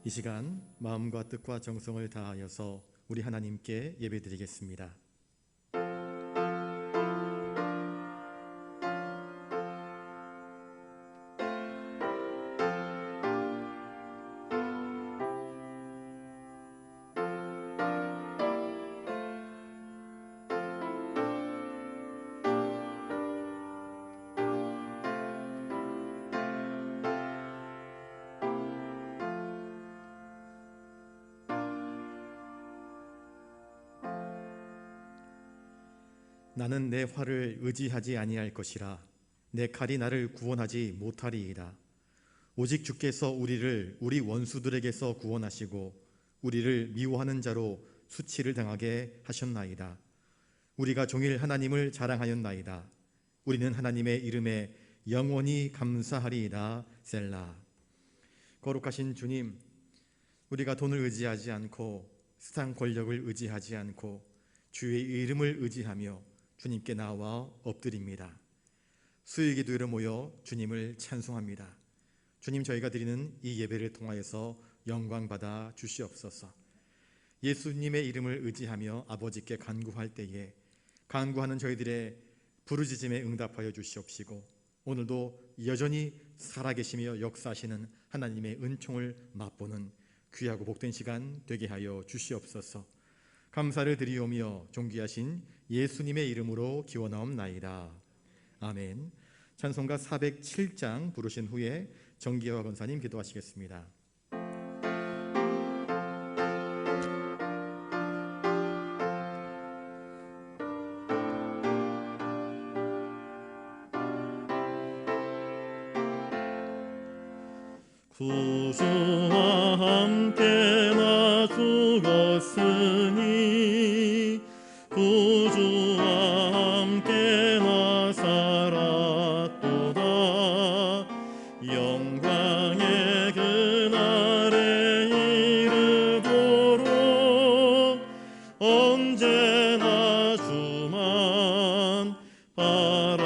이 시간 마음과 뜻과 정성을 다하여서 우리 하나님께 예배드리겠습니다. 나는 내 활을 의지하지 아니할 것이라. 내 칼이 나를 구원하지 못하리이다. 오직 주께서 우리를 우리 원수들에게서 구원하시고 우리를 미워하는 자로 수치를 당하게 하셨나이다. 우리가 종일 하나님을 자랑하였나이다. 우리는 하나님의 이름에 영원히 감사하리이다. 셀라. 거룩하신 주님, 우리가 돈을 의지하지 않고 세상 권력을 의지하지 않고 주의 이름을 의지하며 주님께 나와 엎드립니다. 수요기도회로 모여 주님을 찬송합니다. 주님, 저희가 드리는 이 예배를 통하여서 영광받아 주시옵소서. 예수님의 이름을 의지하며 아버지께 간구할 때에 간구하는 저희들의 부르짖음에 응답하여 주시옵시고, 오늘도 여전히 살아계시며 역사하시는 하나님의 은총을 맛보는 귀하고 복된 시간 되게 하여 주시옵소서. 감사를 드리오며 존귀하신 예수님의 이름으로 기원하옵나이다. 아멘. 찬송가 407장 부르신 후에 정기화 권사님 기도하시겠습니다. 구주와 함께 나 죽었으니 구주와 함께 나 살았도다. 영광의 그날에 이르도록 언제나 주만 바라봅니다.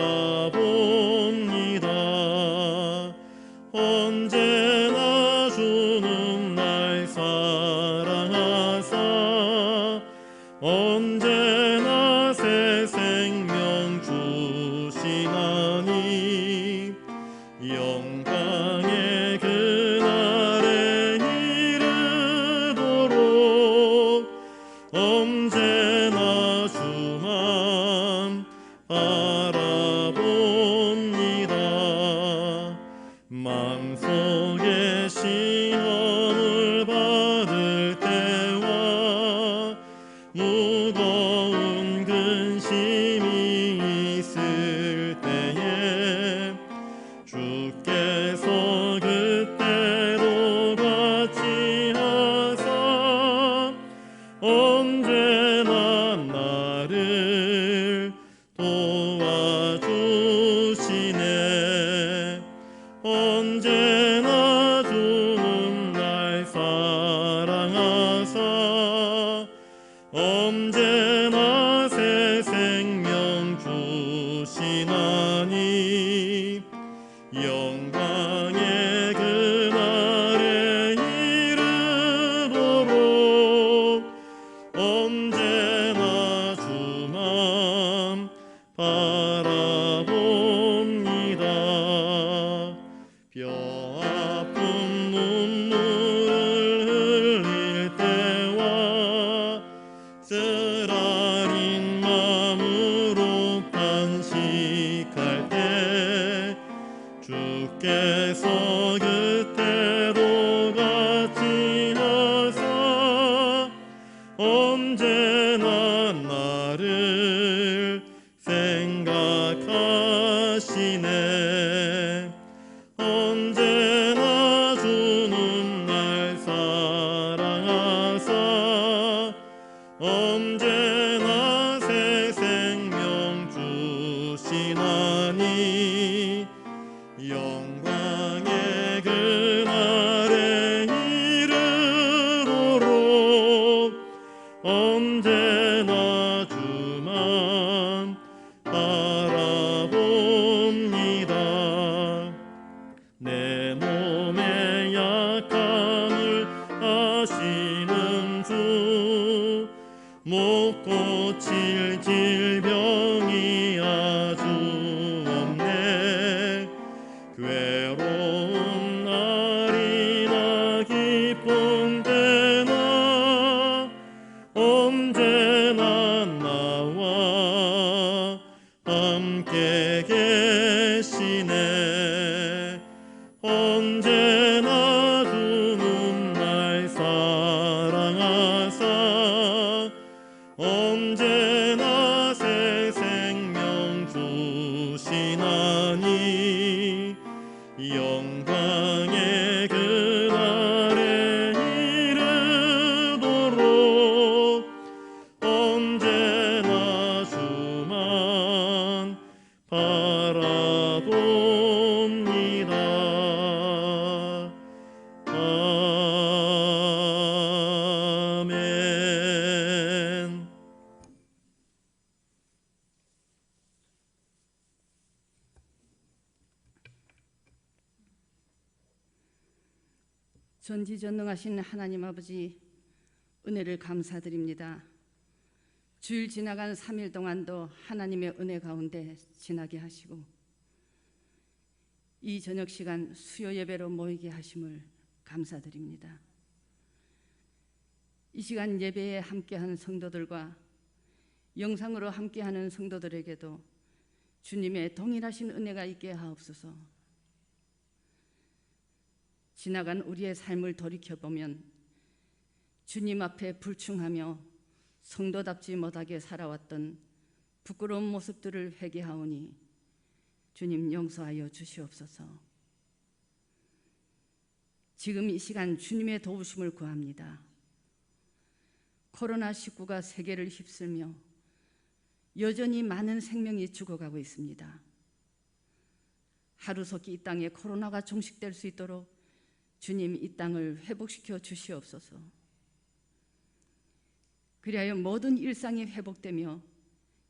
언제나 주는 날 사랑하사 언제나 새 생명 주시나니 영광의 그날에 이르도록 언제나 주만 바라봅니다. 마음속에 시험을 받을 때와 무거운 근심이 있을 때에 주께서 그때도 같이 하사 언제나 나를 도와주시네. 언제나 주는 날 사랑하사 언제나 새 생명 주시나니 영광의 그날에 이르도록 언제나 주만 바라봅니다. 뼈아픈 눈물을 흘릴 때와 쓰라린 마음으로 탄식할 때 주께서 그때도 같이 하사 언제나 나를 생각하시네. 언제나 주는 날 사랑하사 언제나 새 생명 주시나니 영광의 그날에 이르도록 언제나 주만 바라봅니다. 내 몸의 약함을 하시는 주 못 고칠 질병이 아주 없네. 괴로운 날이나 기쁜 때나 언제나 나와 함께 계시네. 언제나 주는 날 사랑하사 언제나 새 생명 주시나니 영광의 그날에 이르도록 언제나 주만 바라봅니다. 아멘. 전지전능하신 하나님 아버지, 은혜를 감사드립니다. 주일 지나간 3일 동안도 하나님의 은혜 가운데 지나게 하시고 이 저녁 시간 수요 예배로 모이게 하심을 감사드립니다. 이 시간 예배에 함께하는 성도들과 영상으로 함께하는 성도들에게도 주님의 동일하신 은혜가 있게 하옵소서. 지나간 우리의 삶을 돌이켜보면 주님 앞에 불충하며 성도답지 못하게 살아왔던 부끄러운 모습들을 회개하오니 주님 용서하여 주시옵소서. 지금 이 시간 주님의 도우심을 구합니다. 코로나19가 세계를 휩쓸며 여전히 많은 생명이 죽어가고 있습니다. 하루속히 이 땅에 코로나가 종식될 수 있도록 주님 이 땅을 회복시켜 주시옵소서. 그리하여 모든 일상이 회복되며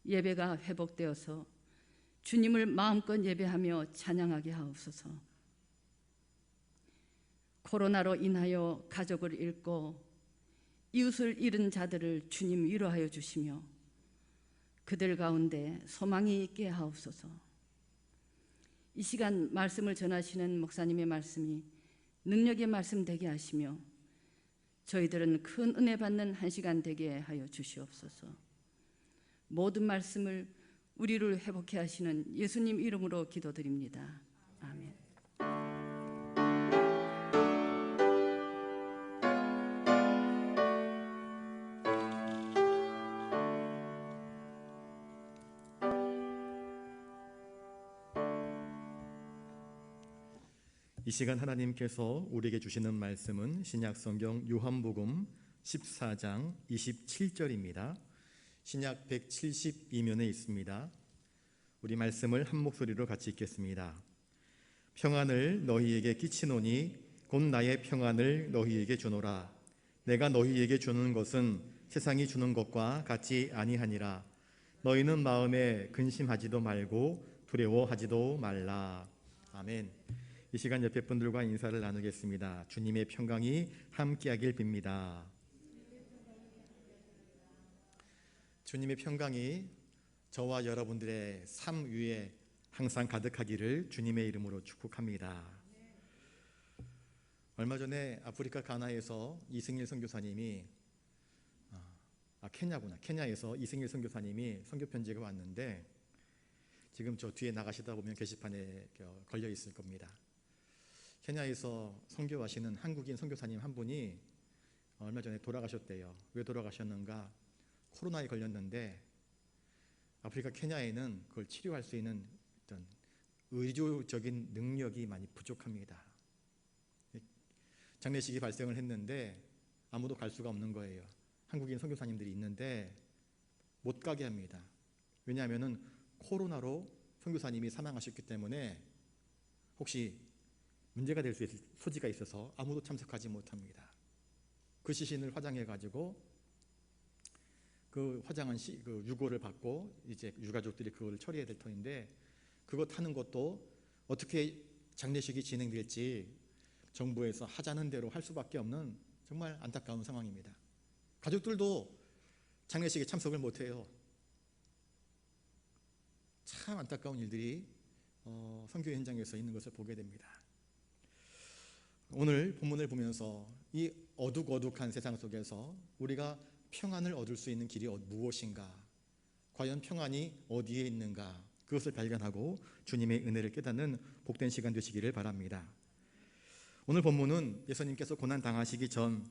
예배가 회복되어서 주님을 마음껏 예배하며 찬양하게 하옵소서. 코로나로 인하여 가족을 잃고 이웃을 잃은 자들을 주님 위로하여 주시며 그들 가운데 소망이 있게 하옵소서. 이 시간 말씀을 전하시는 목사님의 말씀이 능력의 말씀 되게 하시며 저희들은 큰 은혜 받는 한 시간 되게 하여 주시옵소서. 모든 말씀을 우리를 회복해 하시는 예수님 이름으로 기도드립니다. 아멘. 이 시간 하나님께서 우리에게 주시는 말씀은 신약 성경 요한복음 14장 27절입니다. 신약 172면에 있습니다. 우리 말씀을 한 목소리로 같이 읽겠습니다. 평안을 너희에게 끼치노니 곧 나의 평안을 너희에게 주노라. 내가 너희에게 주는 것은 세상이 주는 것과 같지 아니하니라. 너희는 마음에 근심하지도 말고 두려워하지도 말라. 아멘. 이 시간 옆에 분들과 인사를 나누겠습니다. 주님의 평강이 함께하길 빕니다. 주님의 평강이 저와 여러분들의 삶 위에 항상 가득하기를 주님의 이름으로 축복합니다. 얼마 전에 아프리카 가나에서 이승일 선교사님이 케냐에서 이승일 선교사님이 선교 편지가 왔는데 지금 저 뒤에 나가시다 보면 게시판에 걸려 있을 겁니다. 케냐에서 선교하시는 한국인 선교사님 한 분이 얼마 전에 돌아가셨대요. 왜 돌아가셨는가? 코로나에 걸렸는데 아프리카 케냐에는 그걸 치료할 수 있는 어떤 의료적인 능력이 많이 부족합니다. 장례식이 발생을 했는데 아무도 갈 수가 없는 거예요. 한국인 선교사님들이 있는데 못 가게 합니다. 왜냐하면 코로나로 선교사님이 사망하셨기 때문에 혹시 문제가 될 수 있을 소지가 있어서 아무도 참석하지 못합니다. 그 시신을 화장해가지고 그 화장한 그 유골을 받고 이제 유가족들이 그걸 처리해야 될 터인데 그것 하는 것도 어떻게 장례식이 진행될지 정부에서 하자는 대로 할 수밖에 없는 정말 안타까운 상황입니다. 가족들도 장례식에 참석을 못해요. 참 안타까운 일들이 선교 현장에서 있는 것을 보게 됩니다. 오늘 본문을 보면서 이 어둑어둑한 세상 속에서 우리가 평안을 얻을 수 있는 길이 무엇인가, 과연 평안이 어디에 있는가, 그것을 발견하고 주님의 은혜를 깨닫는 복된 시간 되시기를 바랍니다. 오늘 본문은 예수님께서 고난 당하시기 전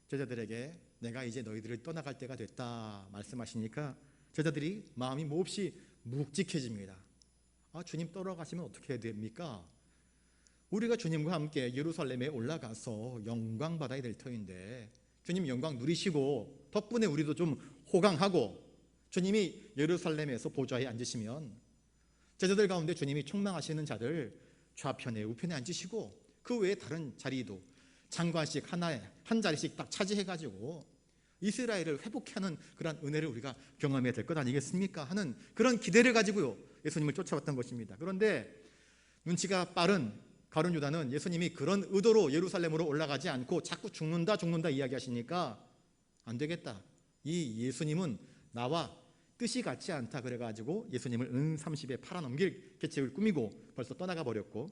제자들에게 내가 이제 너희들을 떠나갈 때가 됐다 말씀하시니까 제자들이 마음이 몹시 묵직해집니다. 주님 떠나가시면 어떻게 해야 됩니까? 우리가 주님과 함께 예루살렘에 올라가서 영광 받아야 될 터인데 주님 영광 누리시고 덕분에 우리도 좀 호강하고 주님이 예루살렘에서 보좌에 앉으시면 제자들 가운데 주님이 총망하시는 자들 좌편에 우편에 앉으시고 그 외에 다른 자리도 장관씩 하나에 한 자리씩 딱 차지해가지고 이스라엘을 회복하는 그런 은혜를 우리가 경험해야 될 것 아니겠습니까? 하는 그런 기대를 가지고요 예수님을 쫓아왔던 것입니다. 그런데 눈치가 빠른 가룟 유다는 예수님이 그런 의도로 예루살렘으로 올라가지 않고 자꾸 죽는다 이야기하시니까 안 되겠다. 이 예수님은 나와 뜻이 같지 않다 그래가지고 예수님을 은 30에 팔아넘길 계책을 꾸미고 벌써 떠나가 버렸고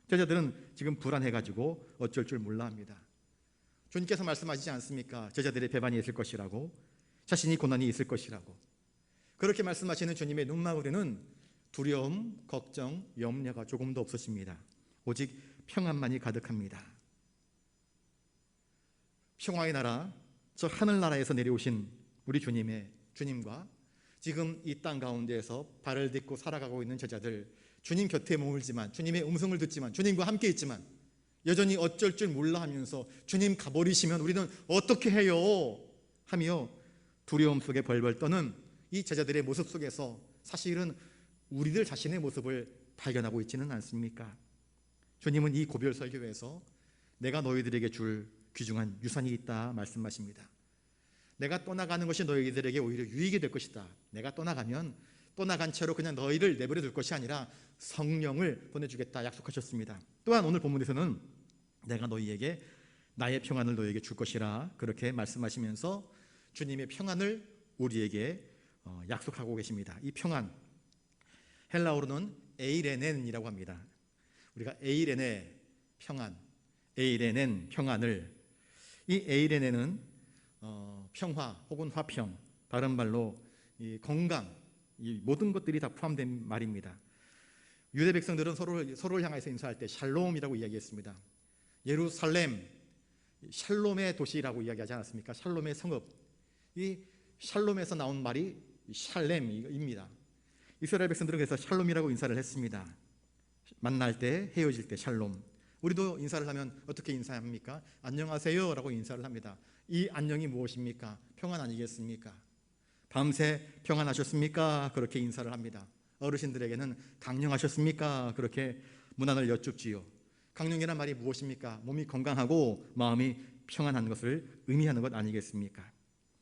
제자들은 지금 불안해가지고 어쩔 줄 몰라 합니다. 주님께서 말씀하시지 않습니까? 제자들의 배반이 있을 것이라고, 자신이 고난이 있을 것이라고. 그렇게 말씀하시는 주님의 눈망울에는 두려움, 걱정, 염려가 조금도 없으십니다. 오직 평안만이 가득합니다. 평화의 나라, 저 하늘나라에서 내려오신 우리 주님과 지금 이 땅 가운데에서 발을 딛고 살아가고 있는 제자들, 주님 곁에 머물지만, 주님의 음성을 듣지만, 주님과 함께 있지만 여전히 어쩔 줄 몰라 하면서 주님 가버리시면 우리는 어떻게 해요? 하며 두려움 속에 벌벌 떠는 이 제자들의 모습 속에서 사실은 우리들 자신의 모습을 발견하고 있지는 않습니까? 주님은 이 고별 설교에서 내가 너희들에게 줄 귀중한 유산이 있다 말씀하십니다. 내가 떠나가는 것이 너희들에게 오히려 유익이 될 것이다. 내가 떠나가면 떠나간 채로 그냥 너희를 내버려 둘 것이 아니라 성령을 보내주겠다 약속하셨습니다. 또한 오늘 본문에서는 내가 너희에게 나의 평안을 너희에게 줄 것이라 그렇게 말씀하시면서 주님의 평안을 우리에게 약속하고 계십니다. 이 평안, 헬라어로는 에이레넨이라고 합니다. 우리가 에이레네 평안, 에이레넨 평안을, 이 에이레넨은 평화 혹은 화평, 다른 말로 이 건강, 이 모든 것들이 다 포함된 말입니다. 유대 백성들은 서로를 향해서 인사할 때 샬롬이라고 이야기했습니다. 예루살렘, 샬롬의 도시라고 이야기하지 않았습니까? 샬롬의 성읍. 이 샬롬에서 나온 말이 샬렘입니다. 이스라엘 백성들은 그래서 샬롬이라고 인사를 했습니다. 만날 때, 헤어질 때 샬롬. 우리도 인사를 하면 어떻게 인사합니까? 안녕하세요 라고 인사를 합니다. 이 안녕이 무엇입니까? 평안 아니겠습니까? 밤새 평안하셨습니까? 그렇게 인사를 합니다. 어르신들에게는 강령하셨습니까? 그렇게 문안을 여쭙지요. 강령이란 말이 무엇입니까? 몸이 건강하고 마음이 평안한 것을 의미하는 것 아니겠습니까?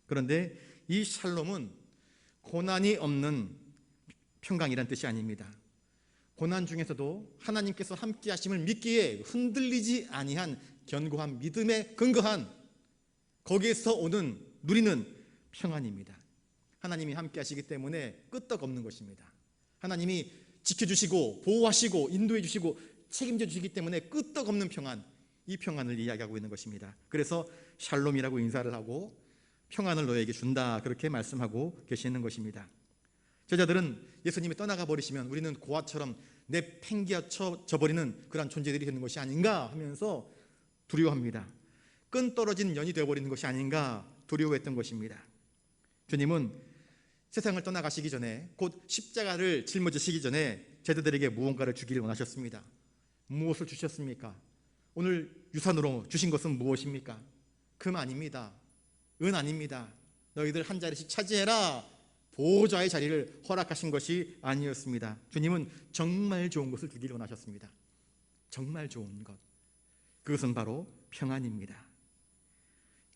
그런데 이 샬롬은 고난이 없는 평강이란 뜻이 아닙니다. 고난 중에서도 하나님께서 함께 하심을 믿기에 흔들리지 아니한 견고한 믿음에 근거한 거기에서 오는 누리는 평안입니다. 하나님이 함께 하시기 때문에 끄떡없는 것입니다. 하나님이 지켜주시고 보호하시고 인도해 주시고 책임져 주시기 때문에 끄떡없는 평안, 이 평안을 이야기하고 있는 것입니다. 그래서 샬롬이라고 인사를 하고 평안을 너에게 준다 그렇게 말씀하고 계시는 것입니다. 제자들은 예수님이 떠나가 버리시면 우리는 고아처럼 내팽개쳐 버리는 그런 존재들이 되는 것이 아닌가 하면서 두려워합니다. 끈 떨어진 연이 되어버리는 것이 아닌가 두려워했던 것입니다. 주님은 세상을 떠나가시기 전에 곧 십자가를 짊어지시기 전에 제자들에게 무언가를 주기를 원하셨습니다. 무엇을 주셨습니까? 오늘 유산으로 주신 것은 무엇입니까? 금 아닙니다. 은 아닙니다. 너희들 한 자리씩 차지해라. 보호자의 자리를 허락하신 것이 아니었습니다. 주님은 정말 좋은 것을 주기를 원하셨습니다. 정말 좋은 것. 그것은 바로 평안입니다.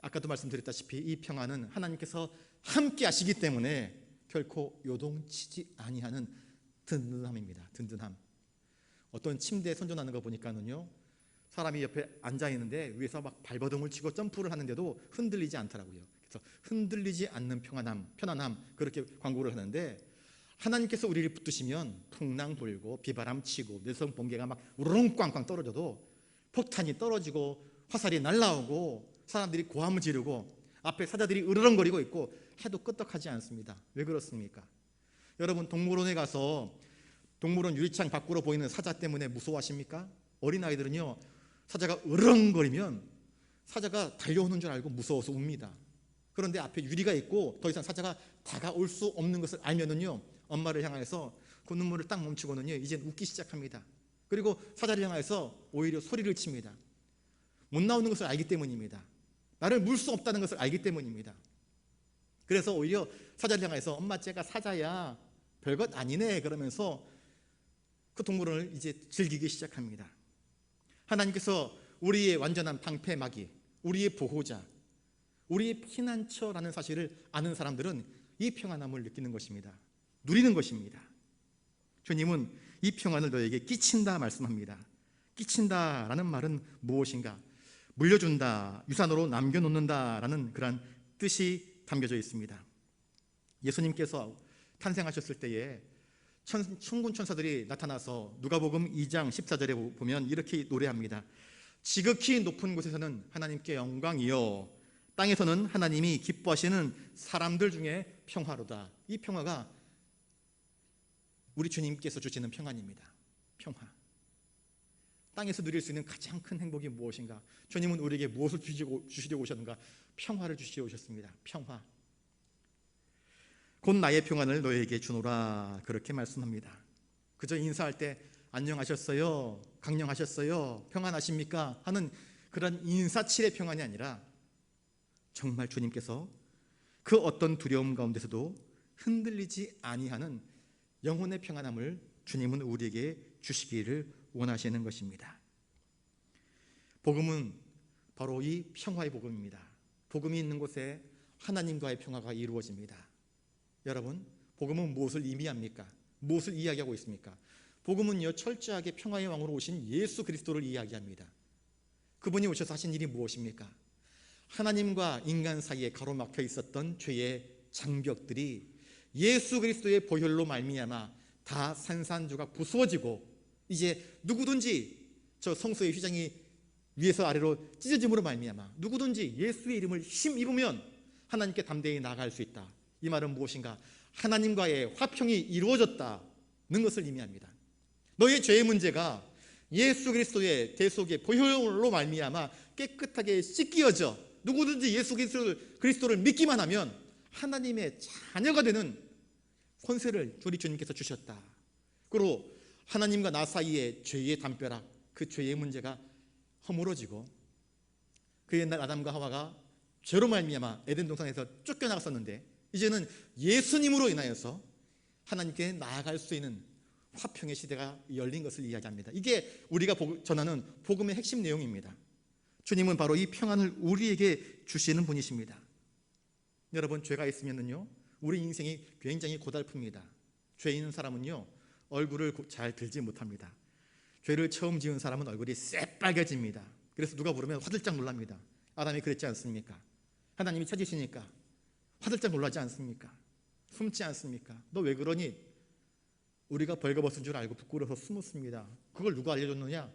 아까도 말씀드렸다시피 이 평안은 하나님께서 함께 하시기 때문에 결코 요동치지 아니하는 든든함입니다. 든든함. 어떤 침대에 선전하는 거 보니까는요, 사람이 옆에 앉아 있는데 위에서 막 발버둥을 치고 점프를 하는데도 흔들리지 않더라고요. 그래서 흔들리지 않는 편안함 그렇게 광고를 하는데, 하나님께서 우리를 붙드시면 풍랑 불고 비바람 치고 내성 번개가 막 우르릉 꽝꽝 떨어져도, 폭탄이 떨어지고 화살이 날아오고 사람들이 고함을 지르고 앞에 사자들이 으르렁거리고 있고 해도 끄떡하지 않습니다. 왜 그렇습니까? 여러분, 동물원에 가서 동물원 유리창 밖으로 보이는 사자 때문에 무서워하십니까? 어린아이들은요, 사자가 으르렁거리면 사자가 달려오는 줄 알고 무서워서 웁니다. 그런데 앞에 유리가 있고 더 이상 사자가 다가올 수 없는 것을 알면은요, 엄마를 향해서 그 눈물을 딱 멈추고는요, 이젠 웃기 시작합니다. 그리고 사자를 향해서 오히려 소리를 칩니다. 못 나오는 것을 알기 때문입니다. 나를 물 수 없다는 것을 알기 때문입니다. 그래서 오히려 사자를 향해서 엄마, 쟤가 사자야, 별것 아니네, 그러면서 그 동물원을 이제 즐기기 시작합니다. 하나님께서 우리의 완전한 방패막이, 우리의 보호자, 우리의 피난처라는 사실을 아는 사람들은 이 평안함을 느끼는 것입니다. 누리는 것입니다. 주님은 이 평안을 너에게 끼친다 말씀합니다. 끼친다라는 말은 무엇인가? 물려준다, 유산으로 남겨놓는다라는 그런 뜻이 담겨져 있습니다. 예수님께서 탄생하셨을 때에 천군 천사들이 나타나서 누가복음 2장 14절에 보면 이렇게 노래합니다. 지극히 높은 곳에서는 하나님께 영광이요, 땅에서는 하나님이 기뻐하시는 사람들 중에 평화로다. 이 평화가 우리 주님께서 주시는 평안입니다. 평화. 땅에서 누릴 수 있는 가장 큰 행복이 무엇인가? 주님은 우리에게 무엇을 주시려고 오셨는가? 평화를 주시려고 오셨습니다. 평화. 곧 나의 평안을 너에게 주노라, 그렇게 말씀합니다. 그저 인사할 때 안녕하셨어요, 강령하셨어요, 평안하십니까 하는 그런 인사치레 평안이 아니라 정말 주님께서 그 어떤 두려움 가운데서도 흔들리지 아니하는 영혼의 평안함을 주님은 우리에게 주시기를 원하시는 것입니다. 복음은 바로 이 평화의 복음입니다. 복음이 있는 곳에 하나님과의 평화가 이루어집니다. 여러분, 복음은 무엇을 의미합니까? 무엇을 이야기하고 있습니까? 복음은요, 철저하게 평화의 왕으로 오신 예수 그리스도를 이야기합니다. 그분이 오셔서 하신 일이 무엇입니까? 하나님과 인간 사이에 가로막혀 있었던 죄의 장벽들이 예수 그리스도의 보혈로 말미암아 다 산산조각 부수어지고, 이제 누구든지 저 성소의 휘장이 위에서 아래로 찢어짐으로 말미암아 누구든지 예수의 이름을 힘입으면 하나님께 담대히 나아갈 수 있다. 이 말은 무엇인가? 하나님과의 화평이 이루어졌다는 것을 의미합니다. 너의 죄의 문제가 예수 그리스도의 대속의 보혈로 말미암아 깨끗하게 씻겨져 누구든지 예수 그리스도를 믿기만 하면 하나님의 자녀가 되는 권세를 우리 주님께서 주셨다. 그리고 하나님과 나 사이의 죄의 담벼락, 그 죄의 문제가 허물어지고, 그 옛날 아담과 하와가 죄로 말미암아 에덴 동산에서 쫓겨나갔었는데 이제는 예수님으로 인하여서 하나님께 나아갈 수 있는 화평의 시대가 열린 것을 이야기합니다. 이게 우리가 전하는 복음의 핵심 내용입니다. 주님은 바로 이 평안을 우리에게 주시는 분이십니다. 여러분, 죄가 있으면요, 우리 인생이 굉장히 고달픕니다. 죄 있는 사람은요, 얼굴을 잘 들지 못합니다. 죄를 처음 지은 사람은 얼굴이 새빨개집니다. 그래서 누가 부르면 화들짝 놀랍니다. 아담이 그랬지 않습니까? 하나님이 찾으시니까 화들짝 놀라지 않습니까? 숨지 않습니까? 너 왜 그러니? 우리가 벌거벗은 줄 알고 부끄러워서 숨었습니다. 그걸 누가 알려줬느냐?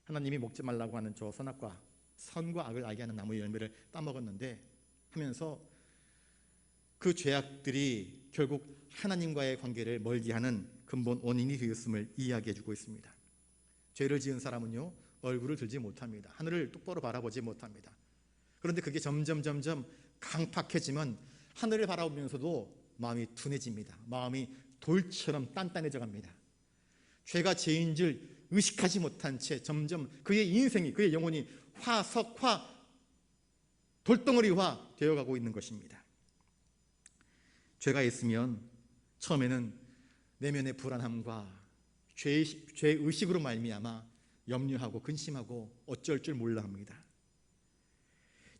하나님이 먹지 말라고 하는 저 선악과 선과 악을 알게 하는 나무의 열매를 따먹었는데 하면서 그 죄악들이 결국 하나님과의 관계를 멀게 하는 근본 원인이 되었음을 이야기해주고 있습니다. 죄를 지은 사람은요, 얼굴을 들지 못합니다. 하늘을 똑바로 바라보지 못합니다. 그런데 그게 점점 강팍해지면 하늘을 바라보면서도 마음이 둔해집니다. 마음이 돌처럼 단단해져 갑니다. 죄가 죄인 줄 의식하지 못한 채 점점 그의 인생이, 그의 영혼이 화석화, 돌덩어리화 되어가고 있는 것입니다. 죄가 있으면 처음에는 내면의 불안함과 죄의식으로 말미암아 염려하고 근심하고 어쩔 줄 몰라 합니다.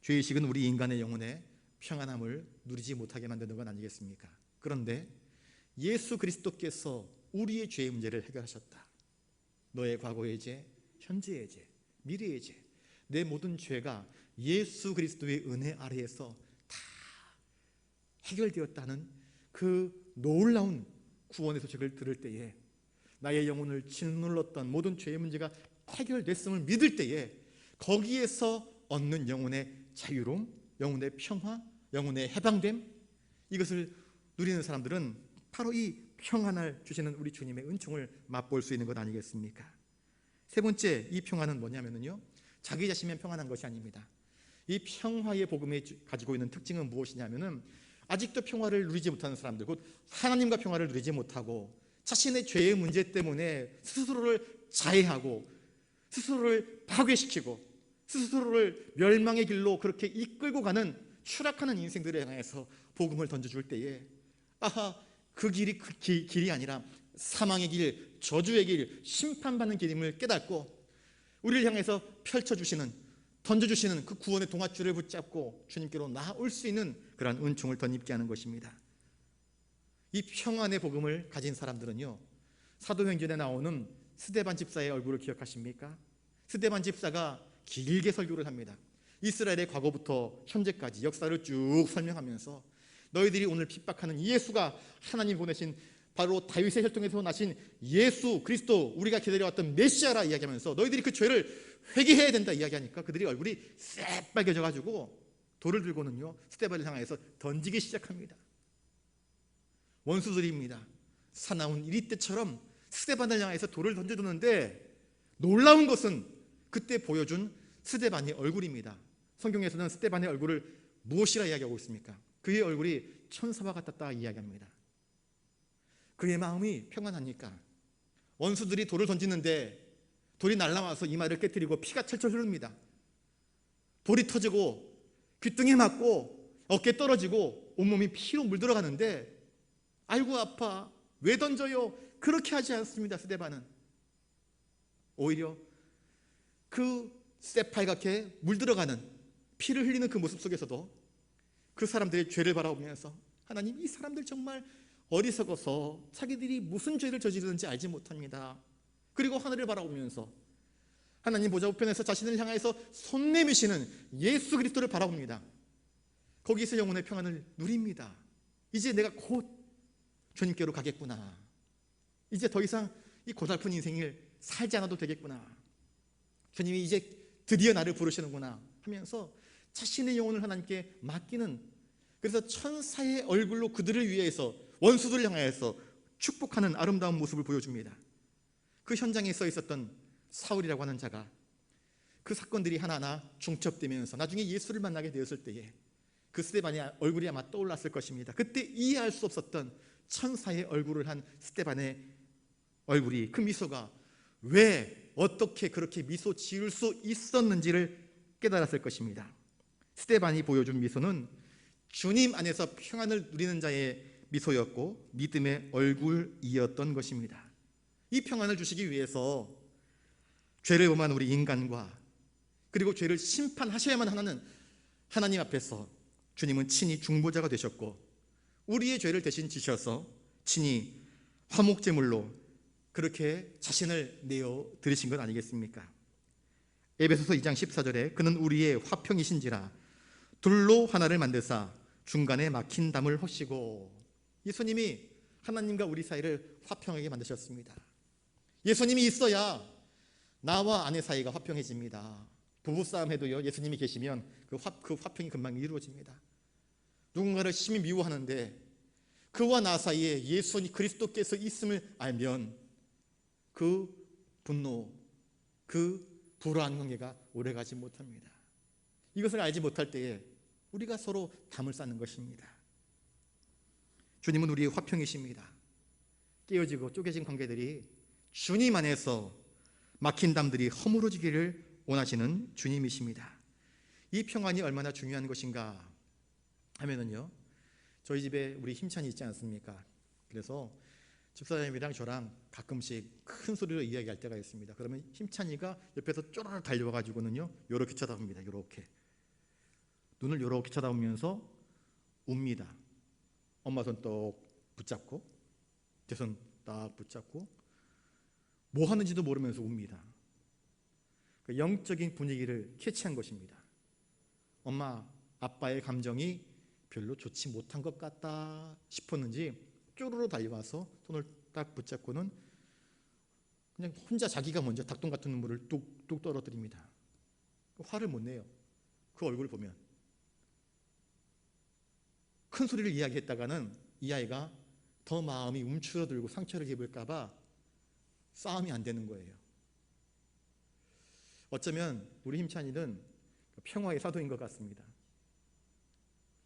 죄의식은 우리 인간의 영혼에 평안함을 누리지 못하게 만드는 건 아니겠습니까? 그런데 예수 그리스도께서 우리의 죄의 문제를 해결하셨다. 너의 과거의 죄, 현재의 죄, 미래의 죄, 내 모든 죄가 예수 그리스도의 은혜 아래에서 다 해결되었다는 그 놀라운 구원의 소식을 들을 때에, 나의 영혼을 짓눌렀던 모든 죄의 문제가 해결됐음을 믿을 때에 거기에서 얻는 영혼의 자유로움, 영혼의 평화, 영혼의 해방됨, 이것을 누리는 사람들은 바로 이 평안을 주시는 우리 주님의 은총을 맛볼 수 있는 것 아니겠습니까? 세 번째, 이 평안은 뭐냐면요, 자기 자신만 평안한 것이 아닙니다. 이 평화의 복음이 가지고 있는 특징은 무엇이냐면은, 아직도 평화를 누리지 못하는 사람들, 곧 하나님과 평화를 누리지 못하고 자신의 죄의 문제 때문에 스스로를 자해하고 스스로를 파괴시키고 스스로를 멸망의 길로 그렇게 이끌고 가는 추락하는 인생들에 향해서 복음을 던져줄 때에, 아하, 그 길이 길이 아니라 사망의 길, 저주의 길, 심판받는 길임을 깨닫고 우리를 향해서 펼쳐주시는, 던져주시는 그 구원의 동아줄을 붙잡고 주님께로 나아올 수 있는 그러한 은총을 덧입게 하는 것입니다. 이 평안의 복음을 가진 사람들은요, 사도행전에 나오는 스데반 집사의 얼굴을 기억하십니까? 스데반 집사가 길게 설교를 합니다. 이스라엘의 과거부터 현재까지 역사를 쭉 설명하면서 너희들이 오늘 핍박하는 예수가 하나님 보내신 바로 다윗의 혈통에서 나신 예수 그리스도, 우리가 기다려왔던 메시아라 이야기하면서 너희들이 그 죄를 회개해야 된다 이야기하니까 그들이 얼굴이 새빨개져 가지고 돌을 들고는요, 스데반을 향해서 던지기 시작합니다. 원수들입니다. 사나운 이리 때처럼 스데반을 향해서 돌을 던져두는데, 놀라운 것은 그때 보여준 스데반의 얼굴입니다. 성경에서는 스데반의 얼굴을 무엇이라 이야기하고 있습니까? 그의 얼굴이 천사와 같았다 이야기합니다. 그의 마음이 평안하니까 원수들이 돌을 던지는데 돌이 날아와서 이마를 깨뜨리고 피가 철철 흐릅니다. 볼이 터지고 귀등에 맞고 어깨에 떨어지고 온몸이 피로 물들어가는데, 아이고 아파, 왜 던져요? 그렇게 하지 않습니다. 스데반은 오히려 그 새빨갛게 물들어가는 피를 흘리는 그 모습 속에서도 그 사람들의 죄를 바라보면서, 하나님, 이 사람들 정말 어리석어서 자기들이 무슨 죄를 저지르는지 알지 못합니다. 그리고 하늘을 바라보면서 하나님 보좌 우편에서 자신을 향해서 손 내미시는 예수 그리스도를 바라봅니다. 거기서 영혼의 평안을 누립니다. 이제 내가 곧 주님께로 가겠구나. 이제 더 이상 이 고달픈 인생을 살지 않아도 되겠구나. 주님이 이제 드디어 나를 부르시는구나 하면서 자신의 영혼을 하나님께 맡기는, 그래서 천사의 얼굴로 그들을 위해서, 원수들을 향하여서 축복하는 아름다운 모습을 보여줍니다. 그 현장에 서 있었던 사울이라고 하는 자가 그 사건들이 하나하나 중첩되면서 나중에 예수를 만나게 되었을 때에 그 스데반의 얼굴이 아마 떠올랐을 것입니다. 그때 이해할 수 없었던 천사의 얼굴을 한 스데반의 얼굴이, 그 미소가 왜 어떻게 그렇게 미소 지을 수 있었는지를 깨달았을 것입니다. 스데반이 보여준 미소는 주님 안에서 평안을 누리는 자의 미소였고 믿음의 얼굴이었던 것입니다. 이 평안을 주시기 위해서 죄를 범한 우리 인간과 그리고 죄를 심판하셔야만 하는 하나님 앞에서 주님은 친히 중보자가 되셨고 우리의 죄를 대신 지셔서 친히 화목제물로 그렇게 자신을 내어 드리신 것 아니겠습니까? 에베소서 2장 14절에 그는 우리의 화평이신지라 둘로 하나를 만드사 중간에 막힌 담을 허시고, 예수님이 하나님과 우리 사이를 화평하게 만드셨습니다. 예수님이 있어야 나와 아내 사이가 화평해집니다. 부부싸움 해도요, 예수님이 계시면 그 화평이 금방 이루어집니다. 누군가를 심히 미워하는데 그와 나 사이에 예수 그리스도께서 있음을 알면 그 분노, 그 불화한 관계가 오래가지 못합니다. 이것을 알지 못할 때에 우리가 서로 담을 쌓는 것입니다. 주님은 우리의 화평이십니다. 깨어지고 쪼개진 관계들이 주님 안에서 막힌 담들이 허물어지기를 원하시는 주님이십니다. 이 평안이 얼마나 중요한 것인가 하면은요, 저희 집에 우리 힘찬이 있지 않습니까? 그래서 집사님이랑 저랑 가끔씩 큰 소리로 이야기할 때가 있습니다. 그러면 힘찬이가 옆에서 쪼르르 달려와가지고는요, 요렇게 쳐다봅니다. 요렇게 눈을 요렇게 쳐다보면서 웁니다. 엄마 손 떡 붙잡고 제 손 딱 붙잡고 뭐 하는지도 모르면서 웁니다. 그 영적인 분위기를 캐치한 것입니다. 엄마, 아빠의 감정이 별로 좋지 못한 것 같다 싶었는지 쪼르르 달려와서 손을 딱 붙잡고는 그냥 혼자 자기가 먼저 닭똥 같은 눈물을 뚝뚝 떨어뜨립니다. 화를 못 내요. 그 얼굴을 보면. 큰 소리를 이야기했다가는 이 아이가 더 마음이 움츠러들고 상처를 입을까 봐 싸움이 안 되는 거예요. 어쩌면 우리 힘찬이는 평화의 사도인 것 같습니다.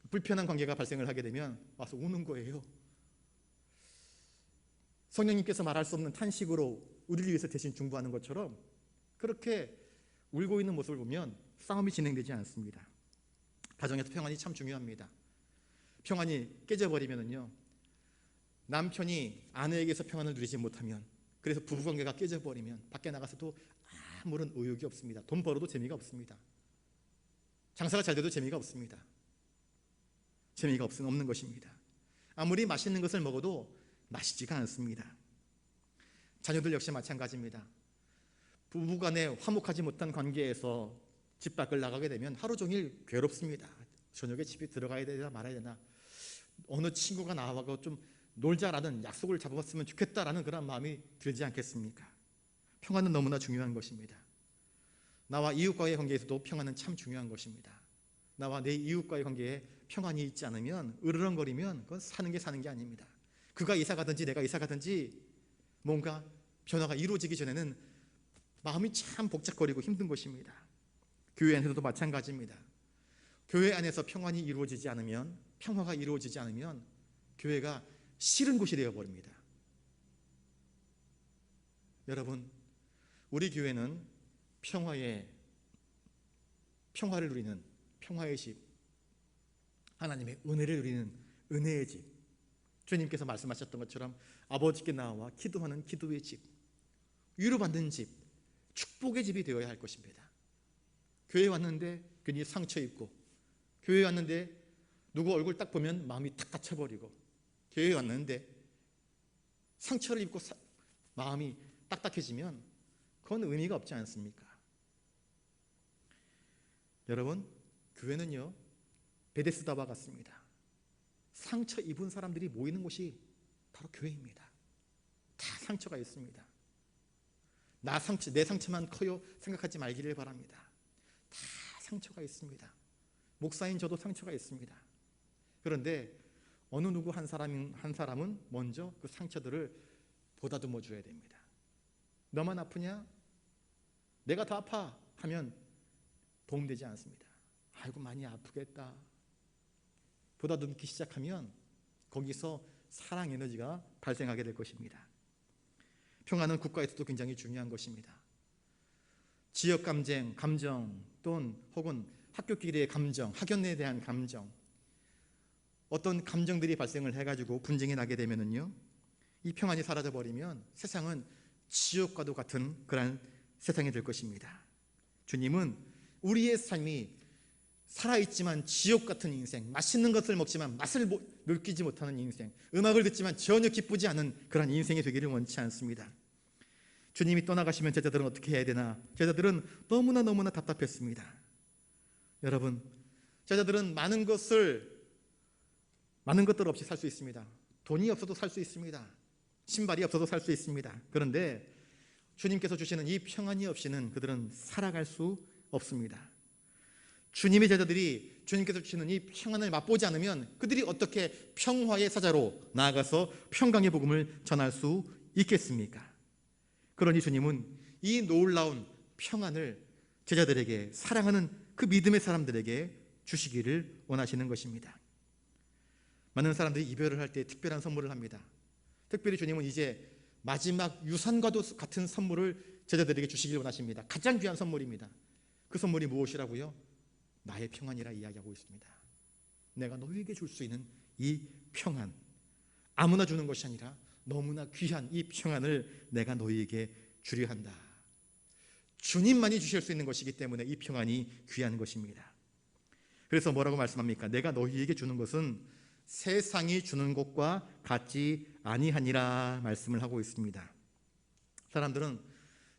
불편한 관계가 발생을 하게 되면 와서 우는 거예요. 성령님께서 말할 수 없는 탄식으로 우리를 위해서 대신 중보하는 것처럼 그렇게 울고 있는 모습을 보면 싸움이 진행되지 않습니다. 가정에서 평안이 참 중요합니다. 평안이 깨져버리면요, 남편이 아내에게서 평안을 누리지 못하면, 그래서 부부관계가 깨져버리면 밖에 나가서도 아무런 의욕이 없습니다. 돈 벌어도 재미가 없습니다. 장사가 잘 돼도 재미가 없습니다. 재미가 없는 것입니다. 아무리 맛있는 것을 먹어도 맛있지가 않습니다. 자녀들 역시 마찬가지입니다. 부부간에 화목하지 못한 관계에서 집 밖을 나가게 되면 하루 종일 괴롭습니다. 저녁에 집에 들어가야 되나 말아야 되나, 어느 친구가 나와서 좀 놀자라는 약속을 잡았으면 좋겠다라는 그런 마음이 들지 않겠습니까? 평안은 너무나 중요한 것입니다. 나와 이웃과의 관계에서도 평안은 참 중요한 것입니다. 나와 내 이웃과의 관계에 평안이 있지 않으면, 으르렁거리면 그건 사는 게 아닙니다. 그가 이사 가든지 내가 이사 가든지 뭔가 변화가 이루어지기 전에는 마음이 참 복잡거리고 힘든 것입니다. 교회 안에서도 마찬가지입니다. 교회 안에서 평안이 이루어지지 않으면, 평화가 이루어지지 않으면 교회가 싫은 곳이 되어버립니다. 여러분, 우리 교회는 평화를 누리는 평화의 집, 하나님의 은혜를 누리는 은혜의 집, 주님께서 말씀하셨던 것처럼 아버지께 나와 기도하는 기도의 집, 위로받는 집, 축복의 집이 되어야 할 것입니다. 교회에 왔는데 괜히 상처 입고, 교회에 왔는데 누구 얼굴 딱 보면 마음이 탁 닫혀버리고, 교회에 왔는데 상처를 입고 마음이 딱딱해지면 그건 의미가 없지 않습니까? 여러분, 교회는요, 베데스다와 같습니다. 상처 입은 사람들이 모이는 곳이 바로 교회입니다. 다 상처가 있습니다. 내 상처만 커요 생각하지 말기를 바랍니다. 다 상처가 있습니다. 목사인 저도 상처가 있습니다. 그런데 어느 누구 한 사람은 먼저 그 상처들을 보다듬어 줘야 됩니다. 너만 아프냐? 내가 더 아파 하면 도움되지 않습니다. 아이고 많이 아프겠다. 보다듬기 시작하면 거기서 사랑 에너지가 발생하게 될 것입니다. 평화는 국가에서도 굉장히 중요한 것입니다. 지역 감정 또는 혹은 학교끼리의 감정, 학연에 대한 감정, 어떤 감정들이 발생을 해가지고 분쟁이 나게 되면은요, 이 평안이 사라져버리면 세상은 지옥과도 같은 그러한 세상이 될 것입니다. 주님은 우리의 삶이 살아있지만 지옥 같은 인생, 맛있는 것을 먹지만 맛을 느끼지 못하는 인생, 음악을 듣지만 전혀 기쁘지 않은 그런 인생이 되기를 원치 않습니다. 주님이 떠나가시면 제자들은 어떻게 해야 되나? 제자들은 너무나 답답했습니다. 여러분, 제자들은 많은 것들 없이 살 수 있습니다. 돈이 없어도 살 수 있습니다. 신발이 없어도 살 수 있습니다. 그런데 주님께서 주시는 이 평안이 없이는 그들은 살아갈 수 없습니다. 주님의 제자들이 주님께서 주시는 이 평안을 맛보지 않으면 그들이 어떻게 평화의 사자로 나아가서 평강의 복음을 전할 수 있겠습니까? 그러니 주님은 이 놀라운 평안을 제자들에게, 사랑하는 그 믿음의 사람들에게 주시기를 원하시는 것입니다. 많은 사람들이 이별을 할 때 특별한 선물을 합니다. 특별히 주님은 이제 마지막 유산과도 같은 선물을 제자들에게 주시길 원하십니다. 가장 귀한 선물입니다. 그 선물이 무엇이라고요? 나의 평안이라 이야기하고 있습니다. 내가 너희에게 줄 수 있는 이 평안, 아무나 주는 것이 아니라 너무나 귀한 이 평안을 내가 너희에게 주려 한다. 주님만이 주실 수 있는 것이기 때문에 이 평안이 귀한 것입니다. 그래서 뭐라고 말씀합니까? 내가 너희에게 주는 것은 세상이 주는 것과 같지 아니하니라 말씀을 하고 있습니다. 사람들은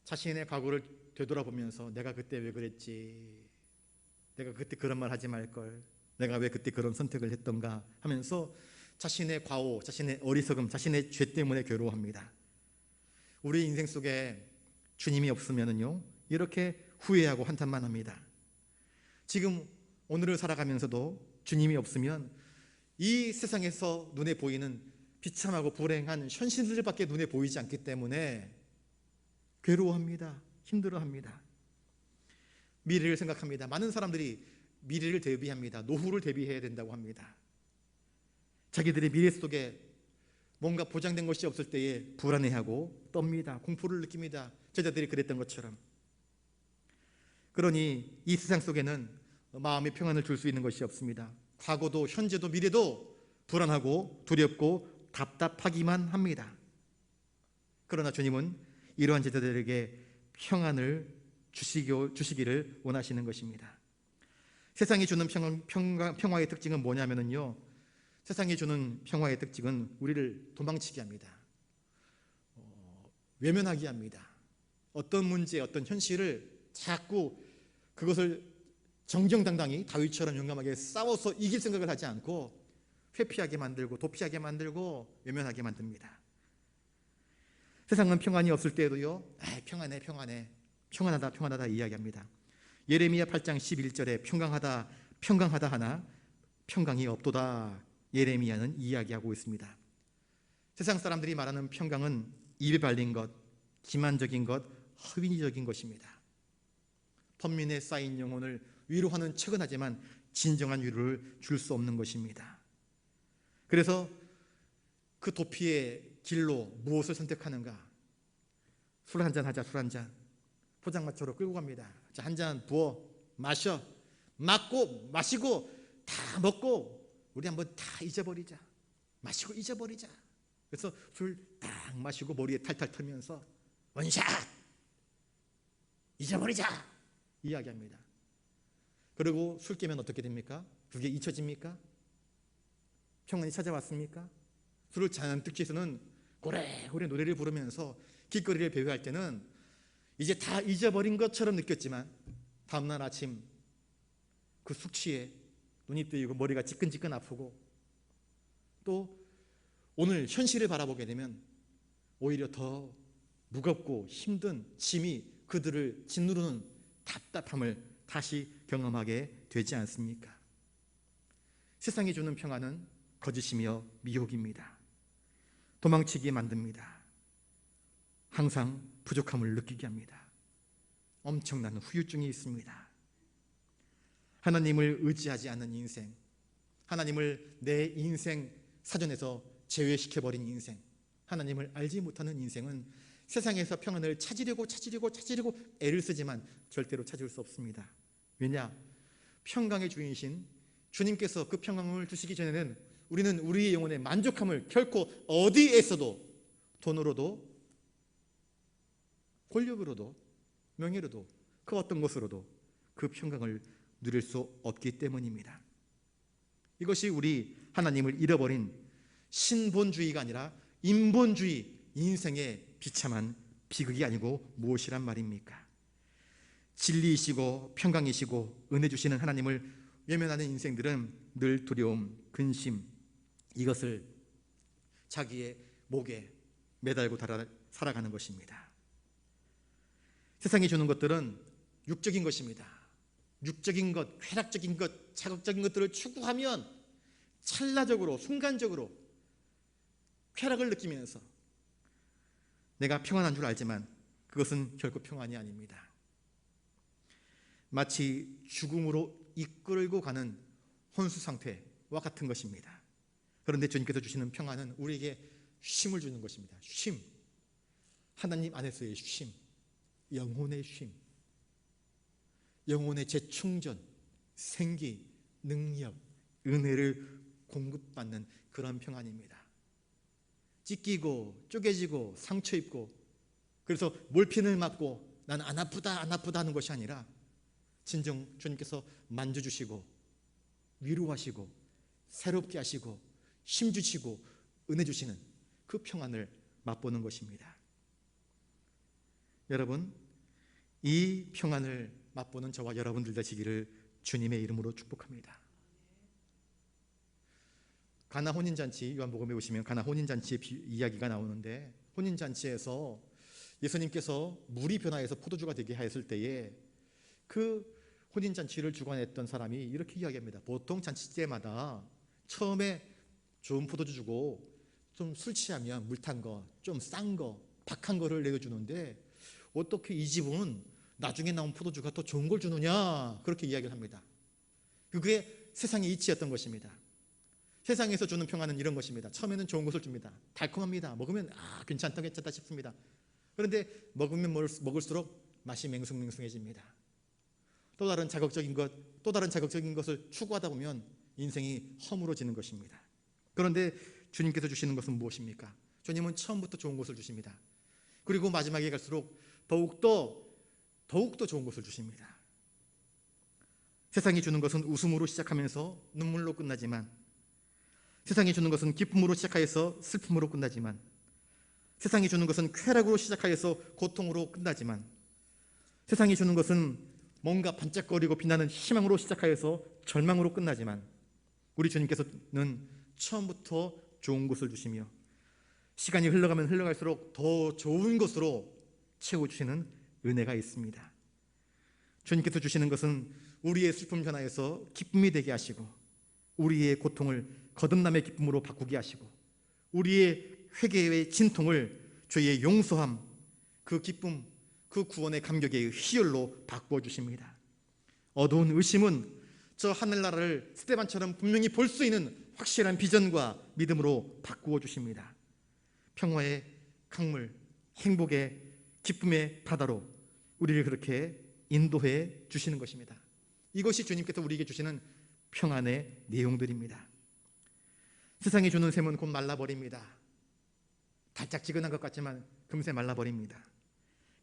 자신의 과거를 되돌아보면서 내가 그때 왜 그랬지, 내가 그때 그런 말 하지 말걸, 내가 왜 그때 그런 선택을 했던가 하면서 자신의 과오, 자신의 어리석음, 자신의 죄 때문에 괴로워합니다. 우리 인생 속에 주님이 없으면요 이렇게 후회하고 한탄만 합니다. 지금 오늘을 살아가면서도 주님이 없으면 이 세상에서 눈에 보이는 비참하고 불행한 현실들밖에 눈에 보이지 않기 때문에 괴로워합니다. 힘들어합니다. 미래를 생각합니다. 많은 사람들이 미래를 대비합니다. 노후를 대비해야 된다고 합니다. 자기들의 미래 속에 뭔가 보장된 것이 없을 때에 불안해하고 떱니다. 공포를 느낍니다. 제자들이 그랬던 것처럼. 그러니 이 세상 속에는 마음의 평안을 줄 수 있는 것이 없습니다. 과거도 현재도 미래도 불안하고 두렵고 답답하기만 합니다. 그러나 주님은 이러한 제자들에게 평안을 주시기를 원하시는 것입니다. 세상이 주는 평화의 특징은 뭐냐면요, 세상이 주는 평화의 특징은 우리를 도망치게 합니다. 외면하게 합니다. 어떤 문제, 어떤 현실을 자꾸 그것을 정정당당히 다윗처럼 용감하게 싸워서 이길 생각을 하지 않고 회피하게 만들고 도피하게 만들고 외면하게 만듭니다. 세상은 평안이 없을 때에도요, 평안해, 평안해, 평안하다, 평안하다 이야기합니다. 예레미야 8장 11절에 평강하다 하나 평강이 없도다, 예레미야는 이야기하고 있습니다. 세상 사람들이 말하는 평강은 입에 발린 것, 기만적인 것, 허위적인 것입니다. 번민에 쌓인 영혼을 위로하는 척은 하지만 진정한 위로를 줄 수 없는 것입니다. 그래서 그 도피의 길로 무엇을 선택하는가? 술 한잔 하자, 술 한잔. 포장마차로 끌고 갑니다. 자, 한 잔 부어 마셔. 마시고 다 먹고 우리 한번 다 잊어버리자. 마시고 잊어버리자. 그래서 술 딱 마시고 머리에 탈탈 털면서 원샷 잊어버리자 이야기합니다. 그리고 술 깨면 어떻게 됩니까? 그게 잊혀집니까? 평안이 찾아왔습니까? 술을 잔뜩 취해서는 고래고래 노래를 부르면서 길거리를 배회할 때는 이제 다 잊어버린 것처럼 느꼈지만 다음날 아침 그 숙취에 눈이 뜨이고 머리가 지끈지끈 아프고 또 오늘 현실을 바라보게 되면 오히려 더 무겁고 힘든 짐이 그들을 짓누르는 답답함을 다시 경험하게 되지 않습니까? 세상이 주는 평안은 거짓이며 미혹입니다. 도망치게 만듭니다. 항상 부족함을 느끼게 합니다. 엄청난 후유증이 있습니다. 하나님을 의지하지 않는 인생, 하나님을 내 인생 사전에서 제외시켜버린 인생, 하나님을 알지 못하는 인생은 세상에서 평안을 찾으려고 애를 쓰지만 절대로 찾을 수 없습니다. 왜냐? 평강의 주인이신 주님께서 그 평강을 주시기 전에는 우리는 우리의 영혼의 만족함을 결코 어디에서도 돈으로도 권력으로도 명예로도 그 어떤 것으로도 그 평강을 누릴 수 없기 때문입니다. 이것이 우리 하나님을 잃어버린 신본주의가 아니라 인본주의 인생의 비참한 비극이 아니고 무엇이란 말입니까? 진리이시고 평강이시고 은혜 주시는 하나님을 외면하는 인생들은 늘 두려움, 근심 이것을 자기의 목에 매달고 살아가는 것입니다. 세상이 주는 것들은 육적인 것입니다. 육적인 것, 쾌락적인 것, 자극적인 것들을 추구하면 찰나적으로, 순간적으로 쾌락을 느끼면서 내가 평안한 줄 알지만 그것은 결코 평안이 아닙니다. 마치 죽음으로 이끌고 가는 혼수 상태와 같은 것입니다. 그런데 주님께서 주시는 평안은 우리에게 쉼을 주는 것입니다. 쉼, 하나님 안에서의 쉼, 영혼의 쉼, 영혼의 재충전, 생기, 능력, 은혜를 공급받는 그런 평안입니다. 찢기고 쪼개지고 상처 입고 그래서 몰핀을 맞고 난 안 아프다 하는 것이 아니라 진정 주님께서 만져주시고 위로하시고 새롭게 하시고 힘 주시고 은혜 주시는 그 평안을 맛보는 것입니다. 여러분, 이 평안을 맛보는 저와 여러분들 되시기를 주님의 이름으로 축복합니다. 가나 혼인잔치, 요한복음에 보시면 가나 혼인잔치의 이야기가 나오는데, 혼인잔치에서 예수님께서 물이 변화해서 포도주가 되게 하였을 때에 그 혼인잔치를 주관했던 사람이 이렇게 이야기합니다. 보통 잔치 때마다 처음에 좋은 포도주 주고 좀 술 취하면 물 탄 거, 좀 싼 거, 박한 거를 내어주는데 어떻게 이 집은 나중에 나온 포도주가 더 좋은 걸 주느냐, 그렇게 이야기를 합니다. 그게 세상의 이치였던 것입니다. 세상에서 주는 평안은 이런 것입니다. 처음에는 좋은 것을 줍니다. 달콤합니다. 먹으면 괜찮다 싶습니다. 그런데 먹으면 먹을수록 맛이 맹숭맹숭해집니다. 또 다른 자극적인 것을 추구하다 보면 인생이 허물어지는 것입니다. 그런데 주님께서 주시는 것은 무엇입니까? 주님은 처음부터 좋은 것을 주십니다. 그리고 마지막에 갈수록 더욱더 좋은 것을 주십니다. 세상이 주는 것은 웃음으로 시작하면서 눈물로 끝나지만, 세상이 주는 것은 기쁨으로 시작하여서 슬픔으로 끝나지만, 세상이 주는 것은 쾌락으로 시작하여서 고통으로 끝나지만, 세상이 주는 것은 뭔가 반짝거리고 빛나는 희망으로 시작하여서 절망으로 끝나지만, 우리 주님께서는 처음부터 좋은 것을 주시며 시간이 흘러가면 흘러갈수록 더 좋은 것으로 채워주시는 은혜가 있습니다. 주님께서 주시는 것은 우리의 슬픔 변화에서 기쁨이 되게 하시고, 우리의 고통을 거듭남의 기쁨으로 바꾸게 하시고, 우리의 회개의 진통을 주의 용서함, 그 기쁨, 그 구원의 감격의 희열로 바꾸어 주십니다. 어두운 의심은 저 하늘나라를 스데반처럼 분명히 볼 수 있는 확실한 비전과 믿음으로 바꾸어 주십니다. 평화의 강물, 행복의 기쁨의 바다로 우리를 그렇게 인도해 주시는 것입니다. 이것이 주님께서 우리에게 주시는 평안의 내용들입니다. 세상이 주는 샘은 곧 말라버립니다. 달짝지근한 것 같지만 금세 말라버립니다.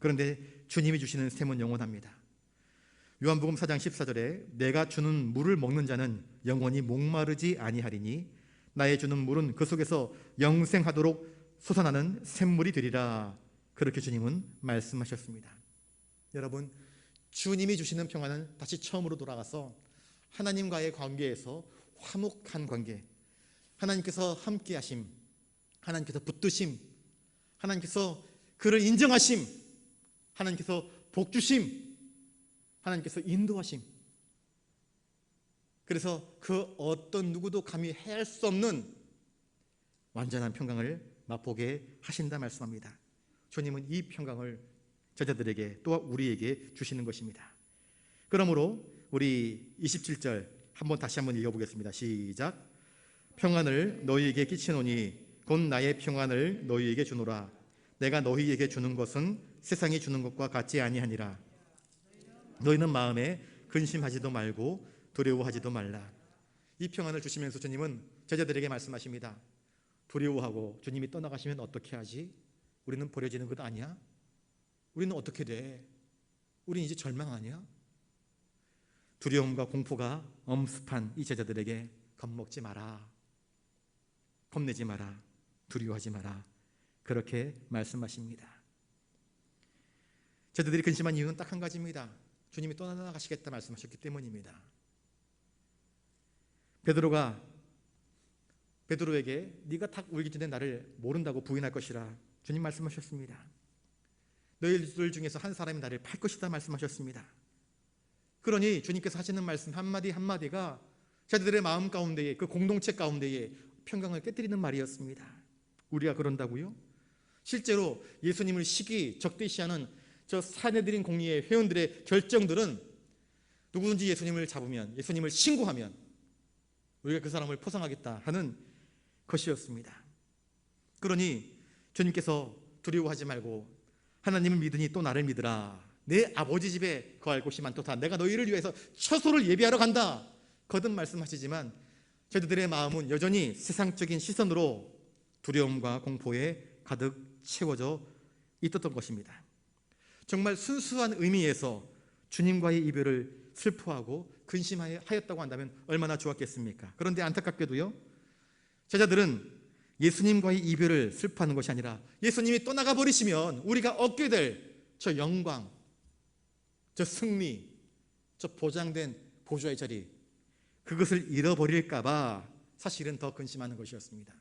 그런데 주님이 주시는 샘은 영원합니다. 요한복음 4장 14절에 내가 주는 물을 먹는 자는 영원히 목마르지 아니하리니 나의 주는 물은 그 속에서 영생하도록 솟아나는 샘물이 되리라. 그렇게 주님은 말씀하셨습니다. 여러분, 주님이 주시는 평안은 다시 처음으로 돌아가서 하나님과의 관계에서 화목한 관계, 하나님께서 함께 하심, 하나님께서 붙드심, 하나님께서 그를 인정하심, 하나님께서 복주심, 하나님께서 인도하심, 그래서 그 어떤 누구도 감히 해할 수 없는 완전한 평강을 맛보게 하신다 말씀합니다. 주님은 이 평강을 제자들에게 또 우리에게 주시는 것입니다. 그러므로 우리 27절 다시 한번 읽어보겠습니다. 시작. 평안을 너희에게 끼치노니 곧 나의 평안을 너희에게 주노라. 내가 너희에게 주는 것은 세상이 주는 것과 같지 아니하니라. 너희는 마음에 근심하지도 말고 두려워하지도 말라. 이 평안을 주시면서 주님은 제자들에게 말씀하십니다. 두려워하고 주님이 떠나가시면 어떻게 하지? 우리는 버려지는 것 아니야? 우리는 어떻게 돼? 우리는 이제 절망 아니야? 두려움과 공포가 엄습한 이 제자들에게 겁먹지 마라, 겁내지 마라, 두려워하지 마라, 그렇게 말씀하십니다. 제자들이 근심한 이유는 딱 한 가지입니다. 주님이 떠나가시겠다 말씀하셨기 때문입니다. 베드로에게 네가 탁 울기 전에 나를 모른다고 부인할 것이라 주님 말씀하셨습니다. 너희들 중에서 한 사람이 나를 팔 것이다 말씀하셨습니다. 그러니 주님께서 하시는 말씀 한마디 한마디가 제자들의 마음 가운데에, 그 공동체 가운데에 평강을 깨뜨리는 말이었습니다. 우리가 그런다고요? 실제로 예수님을 적대시하는 저 사내들인 공의회 회원들의 결정들은 누구든지 예수님을 잡으면, 예수님을 신고하면 우리가 그 사람을 포상하겠다 하는 것이었습니다. 그러니 주님께서 두려워하지 말고 하나님을 믿으니 또 나를 믿으라. 내 아버지 집에 거할 곳이 많도다. 내가 너희를 위해서 처소를 예비하러 간다. 거듭 말씀하시지만 저희들의 마음은 여전히 세상적인 시선으로 두려움과 공포에 가득 채워져 있었던 것입니다. 정말 순수한 의미에서 주님과의 이별을 슬퍼하고 근심하였다고 한다면 얼마나 좋았겠습니까? 그런데 안타깝게도요, 제자들은 예수님과의 이별을 슬퍼하는 것이 아니라 예수님이 떠나가 버리시면 우리가 얻게 될 저 영광, 저 승리, 저 보장된 보좌의 자리, 그것을 잃어버릴까 봐 사실은 더 근심하는 것이었습니다.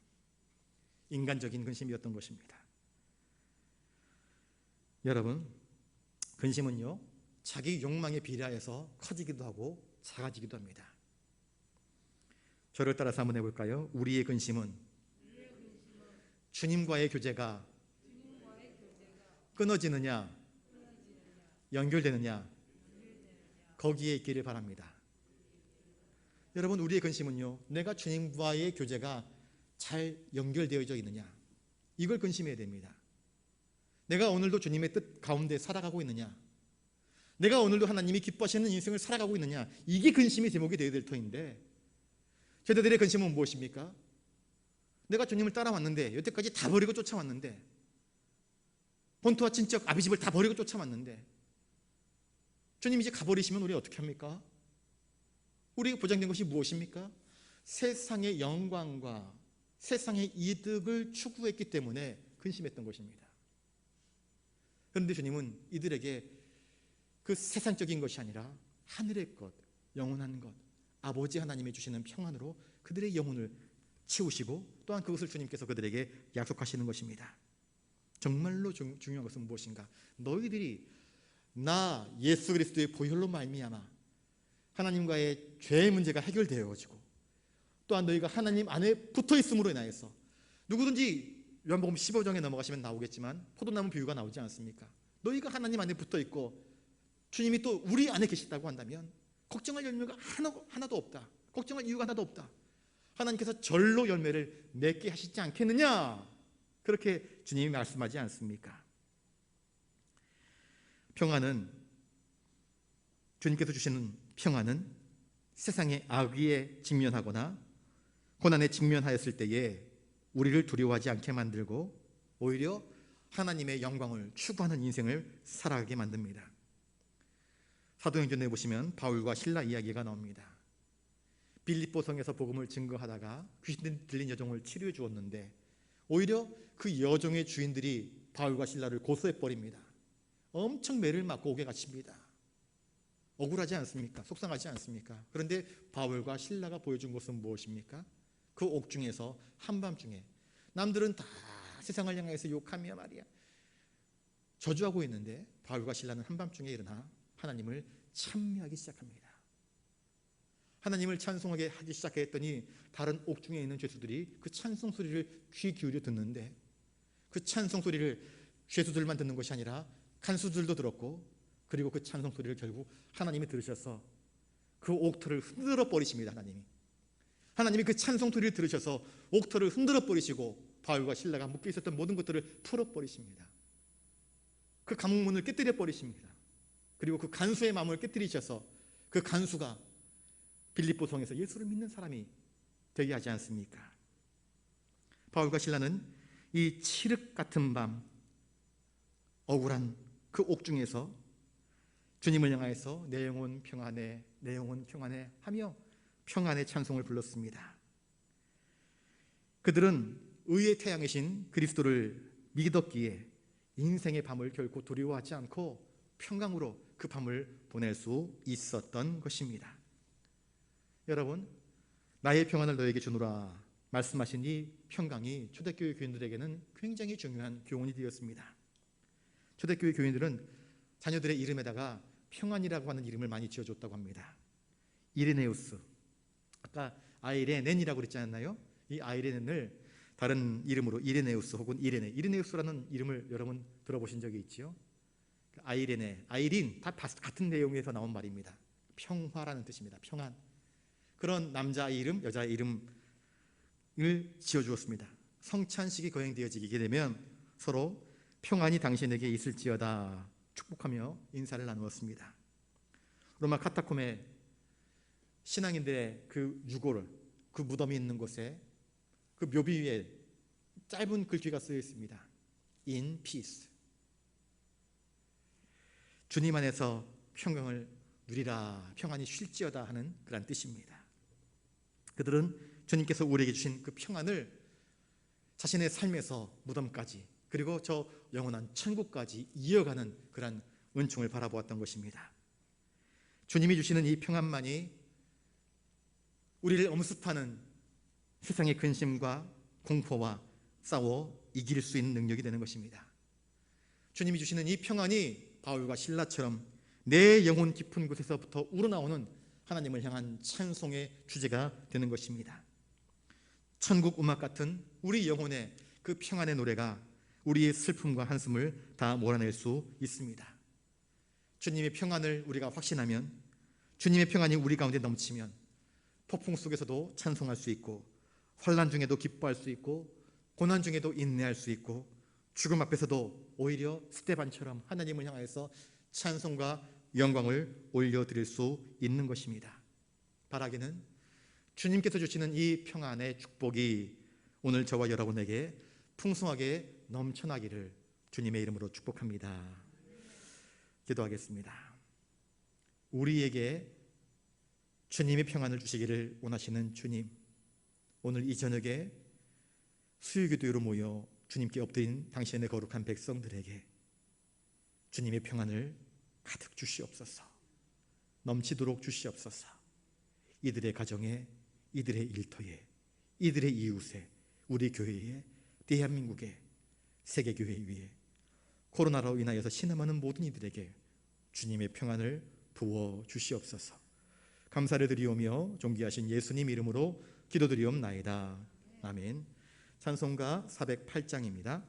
인간적인 근심이었던 것입니다. 여러분, 근심은요, 자기 욕망에 비례해서 커지기도 하고 작아지기도 합니다. 저를 따라서 한번 해볼까요? 우리의 근심은 주님과의 교제가 끊어지느냐, 연결되느냐, 거기에 있기를 바랍니다. 여러분, 우리의 근심은요, 내가 주님과의 교제가 잘 연결되어져 있느냐, 이걸 근심해야 됩니다. 내가 오늘도 주님의 뜻 가운데 살아가고 있느냐, 내가 오늘도 하나님이 기뻐하시는 인생을 살아가고 있느냐, 이게 근심의 제목이 되어야 될 터인데, 저희들의 근심은 무엇입니까? 내가 주님을 따라왔는데, 여태까지 다 버리고 쫓아왔는데, 본토와 친척 아비집을 다 버리고 쫓아왔는데, 주님 이제 가버리시면 우리 어떻게 합니까? 우리에게 보장된 것이 무엇입니까? 세상의 영광과 세상의 이득을 추구했기 때문에 근심했던 것입니다. 그런데 주님은 이들에게 그 세상적인 것이 아니라 하늘의 것, 영원한 것, 아버지 하나님이 주시는 평안으로 그들의 영혼을 채우시고, 또한 그것을 주님께서 그들에게 약속하시는 것입니다. 정말로 중요한 것은 무엇인가? 너희들이 나 예수 그리스도의 보혈로 말미암아 하나님과의 죄의 문제가 해결되어지고, 또한 너희가 하나님 안에 붙어있음으로 인하여서, 누구든지 요한복음 15장에 넘어가시면 나오겠지만 포도나무 비유가 나오지 않습니까? 너희가 하나님 안에 붙어있고 주님이 또 우리 안에 계시다고 한다면 걱정할 열매가 하나도 없다, 걱정할 이유가 하나도 없다, 하나님께서 절로 열매를 맺게 하시지 않겠느냐, 그렇게 주님이 말씀하지 않습니까? 평안은, 주님께서 주시는 평안은 세상의 악위에 직면하거나 고난에 직면하였을 때에 우리를 두려워하지 않게 만들고 오히려 하나님의 영광을 추구하는 인생을 살아가게 만듭니다. 사도행전에 보시면 바울과 실라 이야기가 나옵니다. 빌립보 성에서 복음을 증거하다가 귀신 들린 여종을 치료해 주었는데, 오히려 그 여종의 주인들이 바울과 실라를 고소해 버립니다. 엄청 매를 맞고 옥에 갇힙니다. 억울하지 않습니까? 속상하지 않습니까? 그런데 바울과 실라가 보여준 것은 무엇입니까? 그 옥중에서 한밤중에 남들은 다 세상을 향해서 욕하며 말이야 저주하고 있는데, 바울과 실라는 한밤중에 일어나 하나님을 찬미하기 시작합니다. 하나님을 찬송하게 하기 시작했더니 다른 옥중에 있는 죄수들이 그 찬송 소리를 귀 기울여 듣는데, 그 찬송 소리를 죄수들만 듣는 것이 아니라 간수들도 들었고, 그리고 그 찬송 소리를 결국 하나님이 들으셔서 그 옥터를 흔들어 버리십니다. 하나님이 그 찬송 소리를 들으셔서 옥터를 흔들어 버리시고 바울과 실라가 묶여 있었던 모든 것들을 풀어 버리십니다. 그 감옥문을 깨뜨려 버리십니다. 그리고 그 간수의 마음을 깨뜨리셔서 그 간수가 빌립보 성에서 예수를 믿는 사람이 되게 하지 않습니까? 바울과 실라는 이 칠흑 같은 밤, 억울한 그 옥중에서 주님을 향하여서 내 영혼 평안해, 내 영혼 평안해 하며 평안의 찬송을 불렀습니다. 그들은 의의 태양이신 그리스도를 믿었기에 인생의 밤을 결코 두려워하지 않고 평강으로 그 밤을 보낼 수 있었던 것입니다. 여러분, 나의 평안을 너에게 주노라 말씀하신 이 평강이 초대교회 교인들에게는 굉장히 중요한 교훈이 되었습니다. 초대교회 교인들은 자녀들의 이름에다가 평안이라고 하는 이름을 많이 지어줬다고 합니다. 이레네우스, 아까 아이레넨이라고 그랬지 않나요? 이 아이레넨을 다른 이름으로 이레네우스 혹은 이레네우스라는 이름을 여러분 들어보신 적이 있지요? 아이레네, 아이린 다 같은 내용에서 나온 말입니다. 평화라는 뜻입니다. 평안. 그런 남자의 이름, 여자의 이름을 지어주었습니다. 성찬식이 거행되어지게 되면 서로 평안이 당신에게 있을지어다 축복하며 인사를 나누었습니다. 로마 카타콤에 신앙인들의 그 유골, 그 무덤이 있는 곳에 그 묘비 위에 짧은 글귀가 쓰여 있습니다. In peace. 주님 안에서 평강을 누리라, 평안이 쉴지어다 하는 그런 뜻입니다. 그들은 주님께서 우리에게 주신 그 평안을 자신의 삶에서 무덤까지, 그리고 저 영원한 천국까지 이어가는 그런 은총을 바라보았던 것입니다. 주님이 주시는 이 평안만이 우리를 엄습하는 세상의 근심과 공포와 싸워 이길 수 있는 능력이 되는 것입니다. 주님이 주시는 이 평안이 바울과 실라처럼 내 영혼 깊은 곳에서부터 우러나오는 하나님을 향한 찬송의 주제가 되는 것입니다. 천국 음악 같은 우리 영혼의 그 평안의 노래가 우리의 슬픔과 한숨을 다 몰아낼 수 있습니다. 주님의 평안을 우리가 확신하면, 주님의 평안이 우리 가운데 넘치면 폭풍 속에서도 찬송할 수 있고, 환난 중에도 기뻐할 수 있고, 고난 중에도 인내할 수 있고, 죽음 앞에서도 오히려 스데반처럼 하나님을 향해서 찬송과 영광을 올려드릴 수 있는 것입니다. 바라기는 주님께서 주시는 이 평안의 축복이 오늘 저와 여러분에게 풍성하게 넘쳐나기를 주님의 이름으로 축복합니다. 기도하겠습니다. 우리에게 주님의 평안을 주시기를 원하시는 주님, 오늘 이 저녁에 수요기도회로 모여 주님께 엎드린 당신의 거룩한 백성들에게 주님의 평안을 가득 주시옵소서. 넘치도록 주시옵소서. 이들의 가정에, 이들의 일터에, 이들의 이웃에, 우리 교회에, 대한민국에, 세계교회 위에 코로나로 인하여서 신음하는 모든 이들에게 주님의 평안을 부어 주시옵소서. 감사를 드리오며 존귀하신 예수님 이름으로 기도드리옵나이다. 아멘. 찬송가 408장입니다.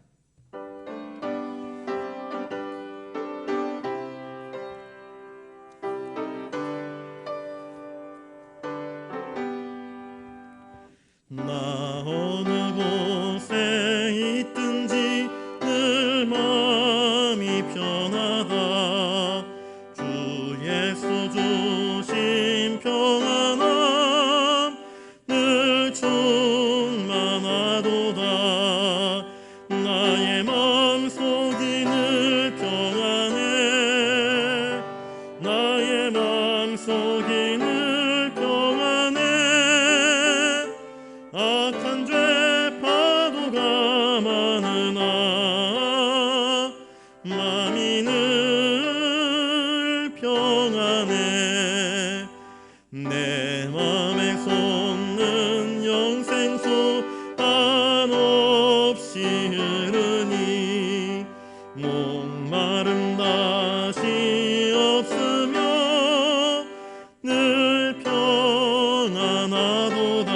나 어느 곳에 있든지 늘 마음이 편하다. 주 예수 주신 평안함 늘 충만하도다. 나의 마음속이 늘 평안해. 나의 마음속이 늘 평안해. 악한 죄 파도가 많으나 마음이 늘 평안해. 내 맘에 솟는 영생수 한없이 흐르니 목마름 다시 없으며 늘 평안하도다.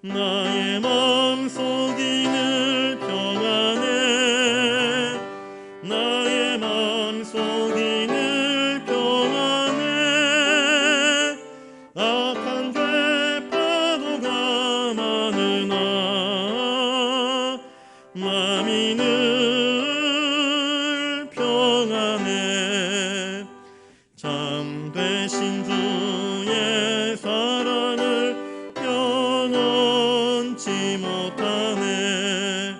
나의 마음속이 늘 평안해. 나의 마음속이 늘 평안해. 악한 죄 파도가 많으나 마음이 늘 평안해. 참되신 주의 사랑을 영원치 못하네.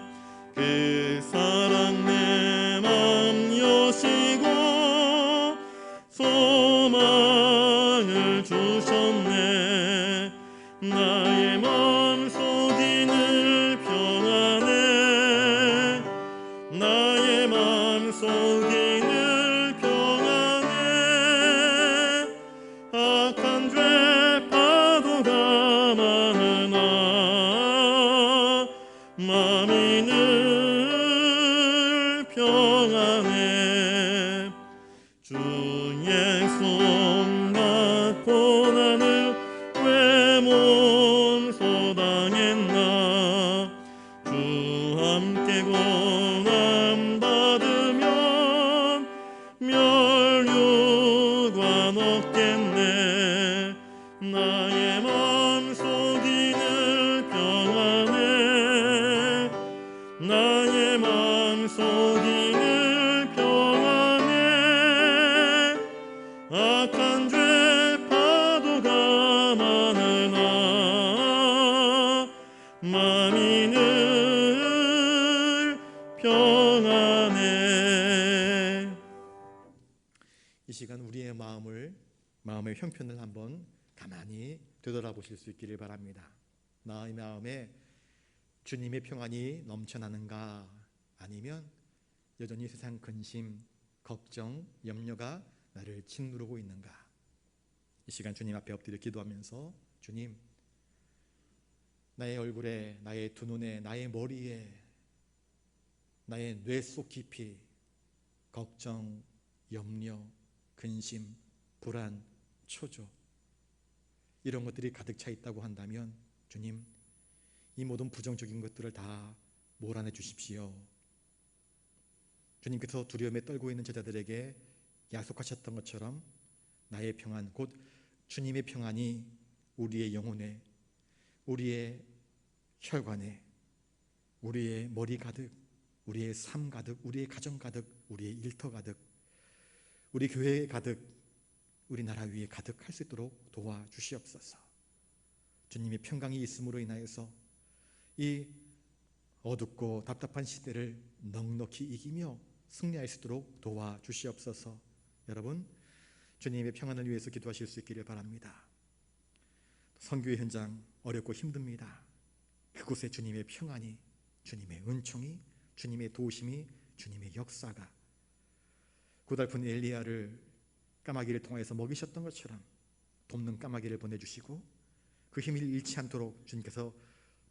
그 사랑 내 맘 여시고 소망을 주셨네. 나의 마음속이 늘 평안해. 나의 마음속이 늘 평안해. 악한 죄 파도가 많으나 마음이 늘 평안해. 주의 손과 고난을 왜 몸소당했나. 주 함께 고난 받으면 멸류관 없겠네. 나의 마음속이 늘 평안해. 나의 마음속이 늘 평안해. 악한 죄 파도가 많으나 마음이 늘 평안해. 이 시간 우리의 마음의 형편을 한번 가만히 되돌아보실 수 있기를 바랍니다. 나의 마음에 주님의 평안이 넘쳐나는가, 아니면 여전히 세상 근심, 걱정, 염려가 나를 짓누르고 있는가? 이 시간 주님 앞에 엎드려 기도하면서 주님, 나의 얼굴에, 나의 두 눈에, 나의 머리에, 나의 뇌 속 깊이 걱정, 염려, 근심, 불안, 초조 이런 것들이 가득 차 있다고 한다면 주님, 이 모든 부정적인 것들을 다 몰아내 주십시오. 주님께서 두려움에 떨고 있는 제자들에게 약속하셨던 것처럼 나의 평안, 곧 주님의 평안이 우리의 영혼에, 우리의 혈관에, 우리의 머리 가득, 우리의 삶 가득, 우리의 가정 가득, 우리의 일터 가득, 우리 교회 가득, 우리나라 위에 가득할 수 있도록 도와주시옵소서. 주님의 평강이 있음으로 인하여서 이 어둡고 답답한 시대를 넉넉히 이기며 승리할 수 있도록 도와주시옵소서. 여러분, 주님의 평안을 위해서 기도하실 수 있기를 바랍니다. 선교의 현장 어렵고 힘듭니다. 그곳에 주님의 평안이, 주님의 은총이, 주님의 도우심이, 주님의 역사가 고달픈 엘리야를 까마귀를 통해서 먹이셨던 것처럼 돕는 까마귀를 보내주시고 그 힘을 잃지 않도록 주님께서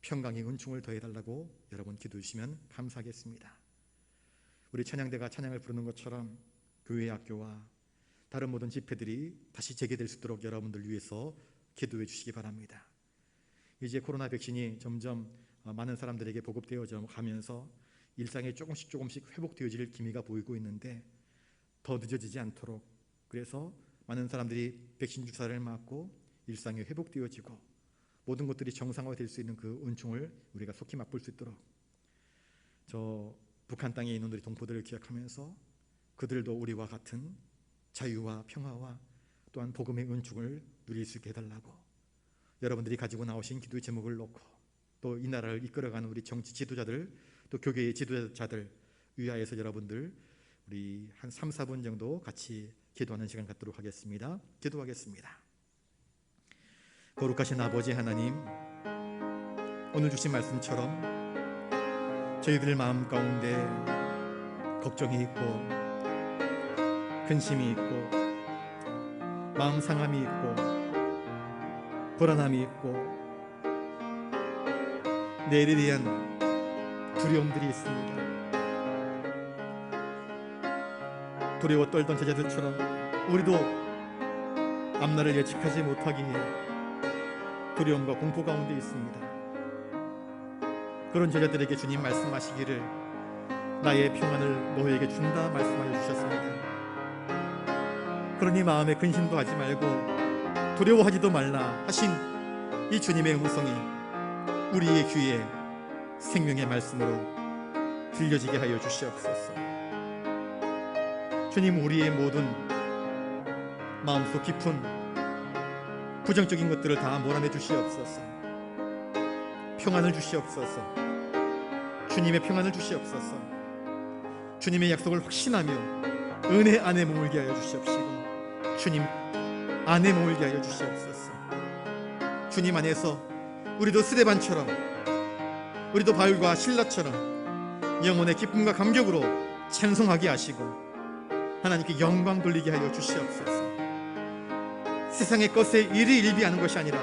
평강의 은총을 더해달라고 여러분 기도해 주시면 감사하겠습니다. 우리 찬양대가 찬양을 부르는 것처럼 교회 학교와 다른 모든 집회들이 다시 재개될 수 있도록 여러분들 위해서 기도해 주시기 바랍니다. 이제 코로나 백신이 점점 많은 사람들에게 보급되어져 가면서 일상이 조금씩 회복되어질 기미가 보이고 있는데 더 늦어지지 않도록, 그래서 많은 사람들이 백신 주사를 맞고 일상이 회복되어지고 모든 것들이 정상화될 수 있는 그 은총을 우리가 속히 맛볼 수 있도록 저 북한 땅에 있는 우리 동포들을 기억하면서 그들도 우리와 같은 자유와 평화와 또한 복음의 은총을 누릴 수 있게 해달라고 여러분들이 가지고 나오신 기도의 제목을 놓고 또 이 나라를 이끌어가는 우리 정치 지도자들 또 교계의 지도자들 위하여서 여러분들 우리 한 3, 4분 정도 같이 기도하는 시간 갖도록 하겠습니다. 기도하겠습니다. 거룩하신 아버지 하나님, 오늘 주신 말씀처럼 저희들 마음 가운데 걱정이 있고 근심이 있고 마음 상함이 있고 불안함이 있고 내일에 대한 두려움들이 있습니다. 두려워 떨던 제자들처럼 우리도 앞날을 예측하지 못하기에 두려움과 공포 가운데 있습니다. 그런 제자들에게 주님 말씀하시기를 나의 평안을 너희에게 준다 말씀하여 주셨습니다. 그러니 마음에 근심도 하지 말고 두려워하지도 말라 하신 이 주님의 음성이 우리의 귀에 생명의 말씀으로 들려지게 하여 주시옵소서. 주님, 우리의 모든 마음속 깊은 부정적인 것들을 다 몰아내 주시옵소서. 평안을 주시옵소서. 주님의 평안을 주시옵소서. 주님의 약속을 확신하며 은혜 안에 머물게 하여 주시옵시고 주님 안에 머물게 하여 주시옵소서. 주님 안에서 우리도 스데반처럼, 우리도 바울과 실라처럼 영혼의 기쁨과 감격으로 찬송하게 하시고 하나님께 영광 돌리게 하여 주시옵소서. 세상의 것에 일희일비하는 것이 아니라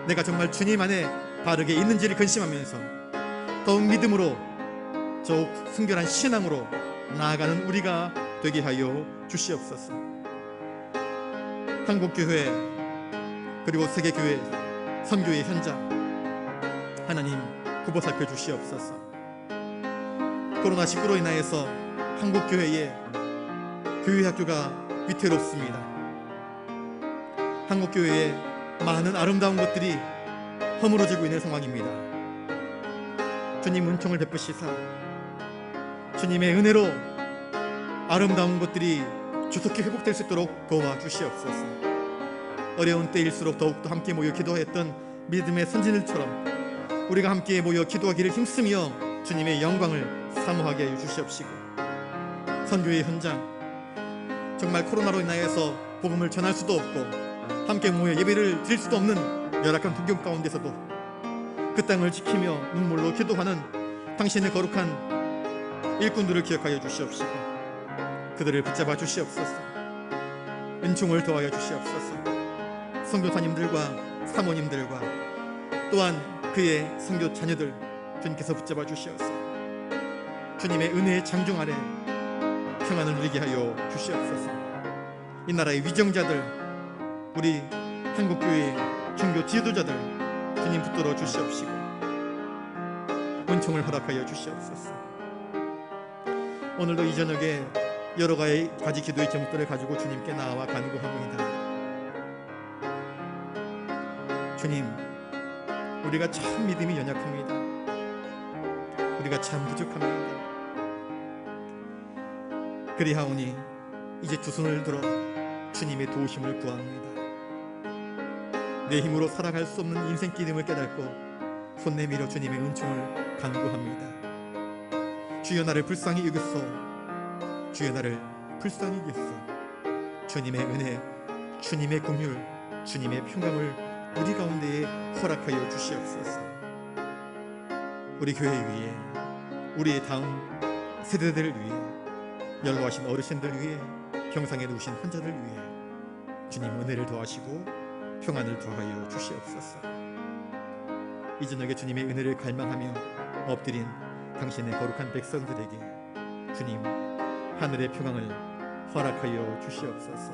내가 정말 주님 안에 바르게 있는지를 근심하면서 더욱 믿음으로 더욱 순결한 신앙으로 나아가는 우리가 되게 하여 주시옵소서. 한국교회 그리고 세계교회 선교의 현장 하나님 굽어 살펴 주시옵소서. 코로나19로 인하여서 한국교회의 교회학교가 위태롭습니다. 한국교회의 많은 아름다운 것들이 허물어지고 있는 상황입니다. 주님 은총을 베푸시사 주님의 은혜로 아름다운 것들이 주속히 회복될 수 있도록 도와주시옵소서. 어려운 때일수록 더욱더 함께 모여 기도했던 믿음의 선진들처럼 우리가 함께 모여 기도하기를 힘쓰며 주님의 영광을 사모하게 하여 주시옵시고 선교의 현장 정말 코로나로 인하여서 복음을 전할 수도 없고 함께 모여 예배를 드릴 수도 없는 열악한 환경 가운데서도 그 땅을 지키며 눈물로 기도하는 당신의 거룩한 일꾼들을 기억하여 주시옵시고 그들을 붙잡아 주시옵소서. 은총을 더하여 주시옵소서. 선교사님들과 사모님들과 또한 그의 선교 자녀들 주님께서 붙잡아 주시옵소서. 주님의 은혜의 장중 아래 평안을 누리게 하여 주시옵소서. 이 나라의 위정자들, 우리 한국교회 종교 지도자들 주님 붙들어 주시옵시고 은총을 허락하여 주시옵소서. 오늘도 이 저녁에 여러 가지 기도의 제목들을 가지고 주님께 나와 간구합니다. 주님, 우리가 참 믿음이 연약합니다. 우리가 참 부족합니다. 그리하오니 이제 두 손을 들어 주님의 도우심을 구합니다. 내 힘으로 살아갈 수 없는 인생 기름을 깨닫고 손 내밀어 주님의 은총을 간구합니다. 주여 나를 불쌍히 여기소. 주여 나를 불쌍히 여기소. 주님의 은혜, 주님의 긍휼, 주님의 평강을 우리 가운데에 허락하여 주시옵소서. 우리 교회 위에, 우리의 다음 세대들을 위해, 연로하신 어르신들 위해, 병상에 누우신 환자들 위해 주님 은혜를 더하시고 평안을 더하여 주시옵소서. 이 저녁에 주님의 은혜를 갈망하며 엎드린 당신의 거룩한 백성들에게 주님 하늘의 평강을 허락하여 주시옵소서.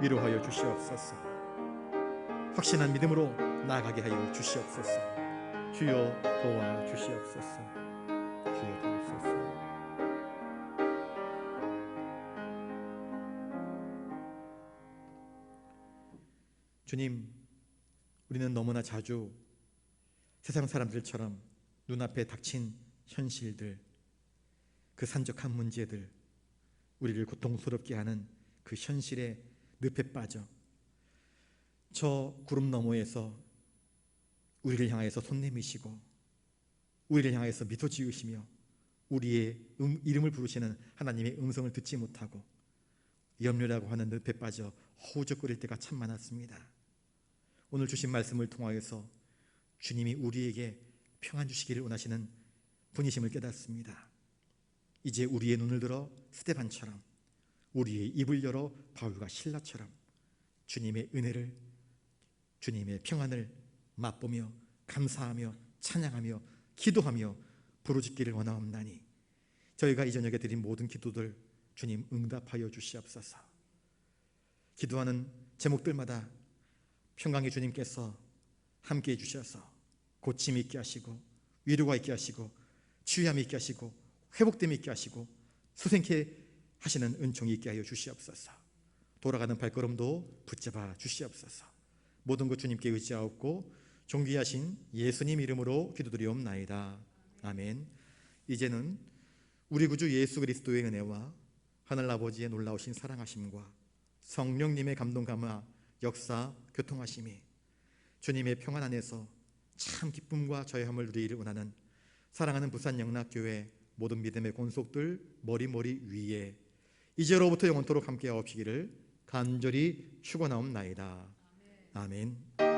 위로하여 주시옵소서. 확신한 믿음으로 나아가게 하여 주시옵소서. 주여 도와 주시옵소서. 주여 도우소서. 주님, 우리는 너무나 자주 세상 사람들처럼 눈앞에 닥친 현실들, 그 산적한 문제들, 우리를 고통스럽게 하는 그 현실의 늪에 빠져 저 구름 너머에서 우리를 향하여서 손 내미시고 우리를 향하여서 미소 지으시며 우리의 이름을 부르시는 하나님의 음성을 듣지 못하고 염려라고 하는 늪에 빠져 허우적거릴 때가 참 많았습니다. 오늘 주신 말씀을 통하여서 주님이 우리에게 평안 주시기를 원하시는 분이심을 깨닫습니다. 이제 우리의 눈을 들어 스데반처럼, 우리의 입을 열어 바울과 실라처럼 주님의 은혜를, 주님의 평안을 맛보며 감사하며 찬양하며 기도하며 부르짖기를 원하옵나니 저희가 이 저녁에 드린 모든 기도들 주님 응답하여 주시옵소서. 기도하는 제목들마다 평강의 주님께서 함께해 주셔서 고침이 있게 하시고 위로가 있게 하시고 치유함이 있게 하시고 회복됨이 있게 하시고 수생케 하시는 은총이 있게 하여 주시옵소서. 돌아가는 발걸음도 붙잡아 주시옵소서. 모든 것 주님께 의지하옵고 존귀하신 예수님 이름으로 기도드리옵나이다. 아멘. 이제는 우리 구주 예수 그리스도의 은혜와 하늘아버지의 놀라우신 사랑하심과 성령님의 감동 감화 역사 교통하심이 주님의 평안 안에서 참 기쁨과 저해함을 누리기를 원하는 사랑하는 부산 영락교회 모든 믿음의 권속들 머리 위에 이제로부터 영원토록 함께 하옵시기를 간절히 축원하옵나이다. 아멘.